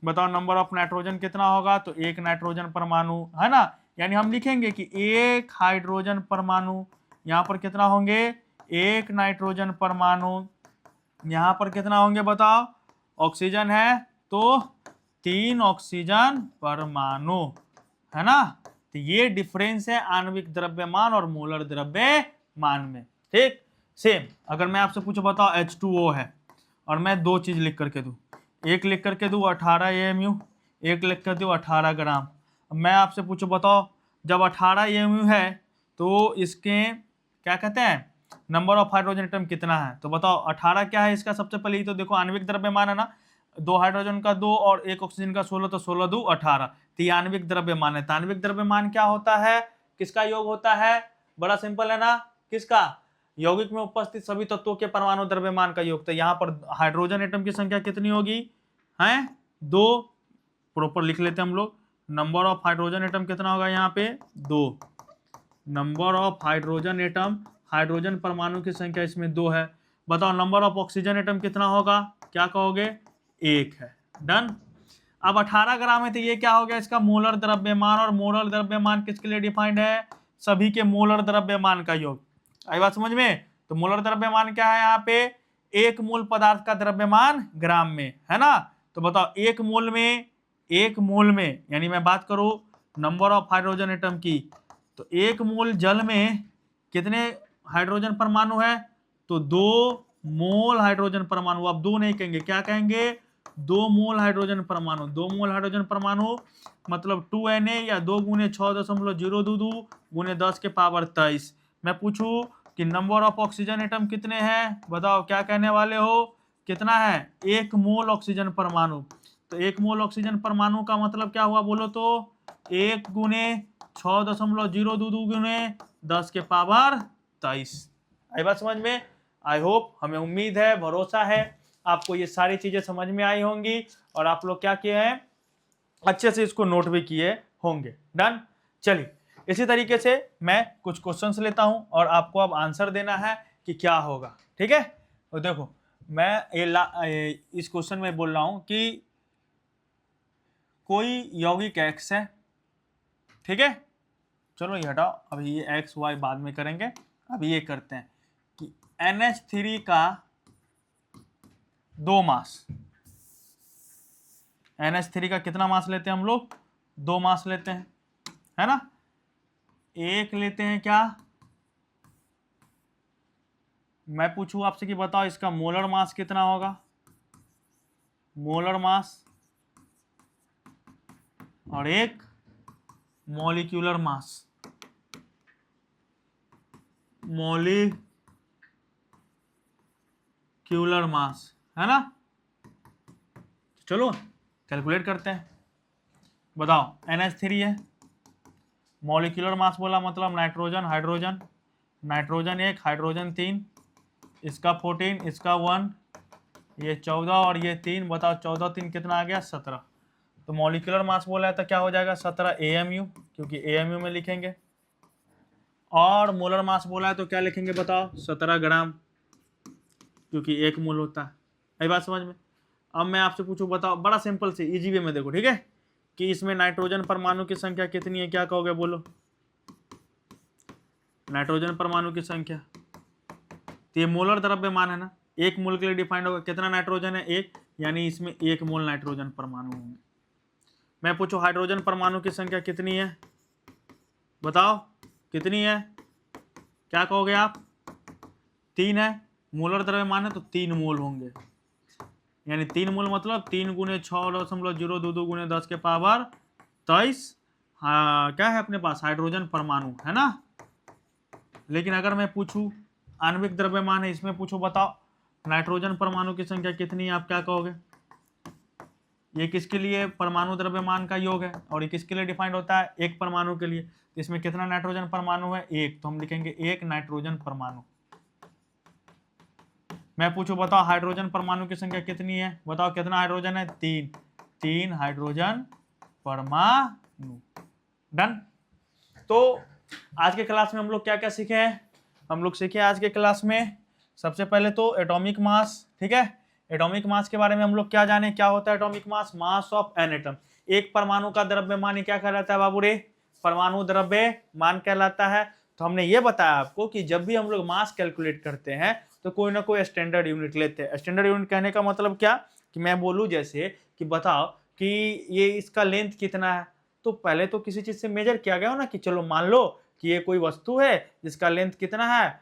बताओ नंबर ऑफ नाइट्रोजन कितना होगा? तो 1 नाइट्रोजन परमाणु, है ना। यानी हम लिखेंगे कि 1 हाइड्रोजन परमाणु, यहाँ पर कितना होंगे? 1 नाइट्रोजन परमाणु, यहाँ पर कितना होंगे बताओ? ऑक्सीजन है तो 3 ऑक्सीजन परमाणु, है ना। तो ये डिफरेंस है आणविक द्रव्यमान और मोलर द्रव्यमान में, ठीक। सेम अगर मैं आपसे पूछूं बताओ H2O है और मैं 2 चीज लिख करके दूं, एक लिख करके दूं 18 AMU, एक लिख कर दूं 18 ग्राम। मैं आपसे पूछूं बताओ जब 18 AMU है तो इसके क्या कहते हैं नंबर ऑफ हाइड्रोजन एटम कितना है, तो बताओ 18 क्या है इसका? सबसे पहले ही तो देखो आणविक द्रव्यमान है ना, 2 हाइड्रोजन का 2 और 1 ऑक्सीजन का 16, तो 16 2 18, तो आणविक द्रव्यमान है। आणविक द्रव्यमान क्या होता है? किसका योग होता है? बड़ा सिंपल है ना, किसका? यौगिक में उपस्थित सभी तत्वों के परमाणु द्रव्यमान का योग। तो यहाँ पर हाइड्रोजन एटम की संख्या कितनी होगी? है 2, प्रॉपर लिख लेते हैं हम लोग। नंबर ऑफ हाइड्रोजन एटम कितना होगा यहाँ पे? 2। Number of hydrogen atom, hydrogen परमाणु की संख्या इसमें 2 है। बताओ नंबर ऑफ ऑक्सीजन एटम कितना होगा? क्या कहोगे? 1 है। डन। अब 18 ग्राम है तो ये क्या हो गया इसका? मोलर द्रव्यमान। और मोलर द्रव्यमान किसके लिए डिफाइंड है? सभी के मोलर द्रव्यमान का योग। आई बात समझ में? तो मोलर द्रव्यमान क्या है यहाँ पे? एक मोल पदार्थ का द्रव्यमान ग्राम में, है ना। तो बताओ एक मोल में यानी मैं बात करूं नंबर ऑफ हाइड्रोजन एटम की, तो एक मोल जल में कितने हाइड्रोजन परमाणु है, तो 2 मोल हाइड्रोजन परमाणु। अब 2 नहीं कहेंगे, क्या कहेंगे, 2 मोल हाइड्रोजन परमाणु। 2 मोल हाइड्रोजन परमाणु मतलब 2Na या 2 गुने 6.02 गुने 10 के पावर 23। मैं पूछूं कि नंबर ऑफ ऑक्सीजन एटम कितने हैं, बताओ क्या कहने वाले हो, कितना है, 1 मोल ऑक्सीजन परमाणु। तो 1 मोल ऑक्सीजन परमाणु का मतलब क्या हुआ बोलो तो 1 गुने 6.02 गुने 10 के पावर 23। आई बात समझ में। आई होप, हमें उम्मीद है, भरोसा है आपको ये सारी चीजें समझ में आई होंगी और आप लोग क्या किए हैं, अच्छे से इसको नोट भी किए होंगे। डन। चलिए इसी तरीके से मैं कुछ क्वेश्चंस लेता हूं और आपको अब आंसर देना है कि क्या होगा, ठीक है। तो देखो मैं इस क्वेश्चन में बोल रहा हूं कि कोई यौगिक एक्स है, ठीक है, चलो ये हटाओ, अभी ये एक्स वाई बाद में करेंगे, अभी ये करते हैं कि NH3 का 2 मास, NH3 का कितना मास लेते हैं हम लोग, 2 मास लेते हैं, है ना। एक लेते हैं क्या, मैं पूछूं आपसे कि बताओ इसका मोलर मास कितना होगा, मोलर मास, और एक मॉलिक्यूलर मास, मॉलिक्यूलर मास, है ना। चलो कैलकुलेट करते हैं। बताओ NH3 है, मॉलिक्यूलर मास बोला मतलब नाइट्रोजन हाइड्रोजन, नाइट्रोजन 1 हाइड्रोजन 3, इसका 14 इसका 1, ये 14 और ये 3, बताओ 14 3 कितना आ गया 17। तो मॉलिक्यूलर मास बोला है तो क्या हो जाएगा 17 AMU, क्योंकि AMU में लिखेंगे, और मोलर मास बोला है तो क्या लिखेंगे बताओ 17 ग्राम, क्योंकि 1 मोल होता है। यही बात समझ में। अब मैं आपसे पूछूं, बताओ बड़ा सिंपल से इजी वे में देखो, ठीक है, कि इसमें नाइट्रोजन परमाणु की संख्या कितनी है, क्या कहोगे बोलो, नाइट्रोजन परमाणु की संख्या, तो ये मोलर द्रव्यमान है ना, 1 मोल के लिए डिफाइंड होगा, कितना नाइट्रोजन है 1, यानी इसमें 1 मोल नाइट्रोजन परमाणु होंगे। मैं पूछूं हाइड्रोजन परमाणु की संख्या कितनी है, बताओ कितनी है, क्या कहोगे आप, 3 है, मोलर द्रव्यमान है तो 3 मोल होंगे, यानी 3 मोल मतलब 3 गुने 6.02 गुने 10 के पावर 23 क्या है अपने पास, हाइड्रोजन परमाणु, है ना। लेकिन अगर मैं पूछूं आणविक द्रव्यमान है, इसमें पूछो बताओ नाइट्रोजन परमाणु की संख्या कितनी है, आप क्या कहोगे, ये किसके लिए परमाणु द्रव्यमान का योग है और ये किसके लिए डिफाइंड होता है, एक परमाणु के लिए, तो इसमें कितना नाइट्रोजन परमाणु है 1, तो हम लिखेंगे 1 नाइट्रोजन परमाणु। मैं पूछूं बताओ हाइड्रोजन परमाणु की संख्या कितनी है, बताओ कितना हाइड्रोजन है 3 हाइड्रोजन परमाणु। डन। तो आज के क्लास में हम लोग क्या क्या सीखे हैं, हम लोग सीखे आज के क्लास में सबसे पहले तो एटॉमिक मास, ठीक है, एटॉमिक मास के बारे में हम लोग क्या जाने, क्या होता है atomic mass, mass of an atom, एक परमाणु का द्रव्यमान क्या कहलाता है बाबू रे, परमाणु द्रव्यमान कहलाता है। तो हमने ये बताया आपको कि जब भी हम लोग मास कैलकुलेट करते हैं तो कोई ना कोई स्टैंडर्ड यूनिट लेते हैं। स्टैंडर्ड यूनिट कहने का मतलब क्या, कि मैं बोलूं जैसे कि बताओ कि ये इसका लेंथ कितना है, तो पहले तो किसी चीज से मेजर किया गया हो ना, कि चलो मान लो कि ये कोई वस्तु है जिसका लेंथ कितना है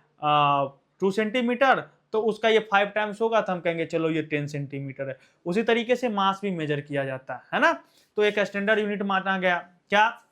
2 सेंटीमीटर, तो उसका ये 5 टाइम्स होगा तो हम कहेंगे चलो ये 10 सेंटीमीटर है। उसी तरीके से मास भी मेजर किया जाता है ना। तो एक स्टैंडर्ड यूनिट माना गया क्या,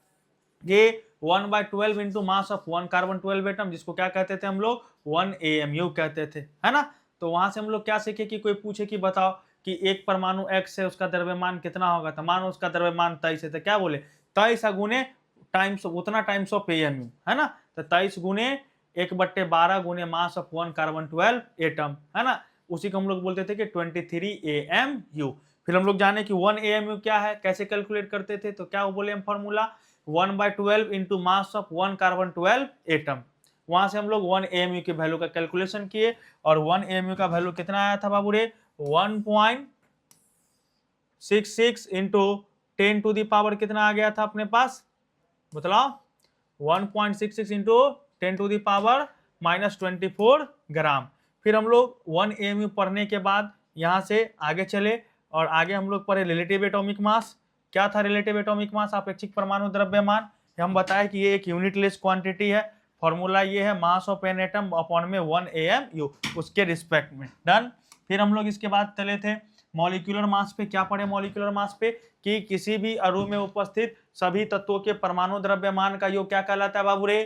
ये 1/12 into mass of 1 carbon 12 atom, जिसको क्या कहते थे हम लोग 1 AMU कहते थे, है ना। तो वहां से हम लोग क्या सीखे कि कोई पूछे कि बताओ कि एक परमाणु X है उसका द्रव्यमान कितना होगा, तो मानो उसका द्रव्यमान 23 है, तो क्या बोले 23 गुने टाइम्स उतना टाइम्स ऑफ AMU, है ना। तो 23 गुने 1/12 गुने मास ऑफ 1 कार्बन 12 एटम, है ना। उसी को हम लोग बोलते थे कि 23 AMU। फिर हम लोग जाने कि 1 AMU क्या है, कैसे कैलकुलेट करते थे, तो क्या बोले हम formula 1/12 into mass of 1 carbon 12 atom. वहां से हम लोग 1 AMU की वैल्यू का कैलकुलेशन किए और 1 AMU का वैल्यू कितना आया था बाबू रे 1.66 इंटू 10 टू दी पावर कितना आ गया था अपने पास, बताओ 1.66 इंटू 10 टू दी पावर -24 ग्राम। फिर हम लोग 1 AMU पढ़ने के बाद यहाँ से आगे चले और आगे हम लोग पढ़े रिलेटिव एटॉमिक मास। क्या था रिलेटिव एटॉमिक मास? अपेक्षिक परमाणु द्रव्यमान। हम बताए कि ये एक यूनिटलेस क्वांटिटी है। फॉर्मूला ये है मास ऑफ एन एटम अपॉन में 1 AMU उसके रिस्पेक्ट में। डन। फिर हम लोग इसके बाद चले थे मॉलिक्यूलर मास पे। क्या पढ़े मॉलिक्यूलर मास पे? कि किसी भी अणु में उपस्थित सभी तत्वों के परमाणु द्रव्यमान का योग क्या कहलाता है बाबू रे?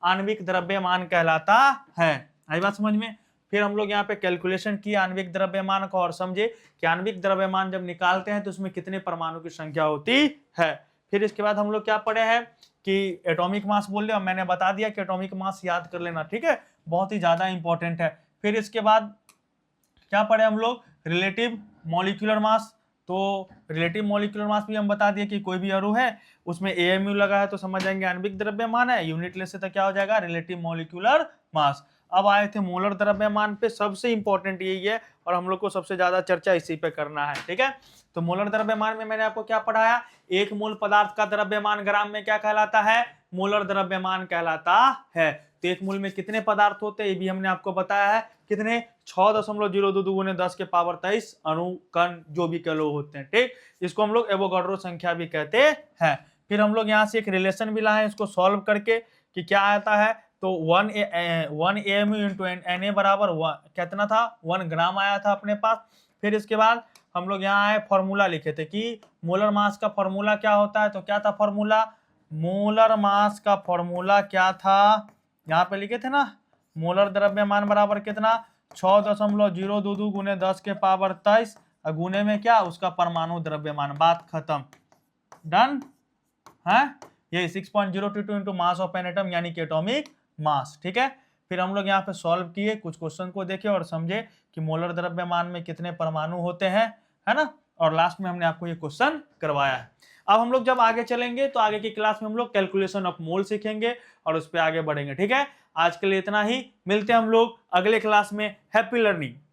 आणविक द्रव्यमान कहलाता है। आई बात समझ में? फिर हम लोग यहाँ पे कैलकुलेशन किए आणविक द्रव्यमान को और समझे कि आणविक द्रव्यमान जब निकालते हैं तो उसमें कितने परमाणु की संख्या होती है। फिर इसके बाद हम लोग क्या पढ़े हैं कि एटॉमिक मास बोल रहे, और मैंने बता दिया कि एटॉमिक मास याद कर लेना, ठीक है, बहुत ही ज्यादा इंपॉर्टेंट है। फिर इसके बाद क्या पढ़े हम लोग? Relative molecular mass. तो रिलेटिव मॉलिक्यूलर मास भी हम बता दिए कि कोई भी अणु है उसमें AMU लगा है तो समझ जाएंगे आणविक द्रव्यमान है, यूनिटलेस से तो क्या हो जाएगा? Relative molecular mass. अब आए थे मोलर द्रव्यमान पे। सबसे इंपॉर्टेंट यही है और हम लोग को सबसे ज्यादा चर्चा इसी पे करना है, ठीक है। तो मोलर द्रव्यमान में मैंने आपको क्या पढ़ाया? एक मोल पदार्थ का द्रव्यमान ग्राम में क्या कहलाता है? मोलर द्रव्यमान कहलाता है। तो एक मोल में कितने पदार्थ होते हैं ये भी हमने आपको बताया है। कितने? 6.022 गुने 10 के पावर 23 अणु कण जो भी कलो होते हैं, ठीक। इसको हम लोग एवोगाड्रो संख्या भी कहते हैं। फिर हम लोग यहाँ से एक रिलेशन भी लाए इसको सॉल्व करके कि क्या आता है। तो 1 AMU इंटू Na बराबर कितना था? 1 ग्राम आया था अपने पास। फिर इसके बाद हम लोग यहाँ आए फॉर्मूला लिखे थे कि मोलर मास का फॉर्मूला क्या होता है। तो क्या था फॉर्मूला? मोलर मास का फॉर्मूला क्या था? यहाँ पे लिखे थे ना, मोलर द्रव्यमान बराबर कितना? 6.022 गुने 10 के पावर 23 गुने में क्या? उसका परमाणु द्रव्यमान। बात खत्म। डन है। ये 6.022 into mass of an atom यानी कि एटॉमिक मास, ठीक है। फिर हम लोग यहाँ पे सॉल्व किए, कुछ क्वेश्चन को देखे और समझे कि मोलर द्रव्यमान में कितने परमाणु होते हैं, है ना। और लास्ट में हमने आपको ये क्वेश्चन करवाया है। अब हम लोग जब आगे चलेंगे तो आगे की क्लास में हम लोग कैलकुलेशन ऑफ मोल सीखेंगे और उस पर आगे बढ़ेंगे, ठीक है। आज के लिए इतना ही। मिलते हैं हम लोग अगले क्लास में। Happy learning.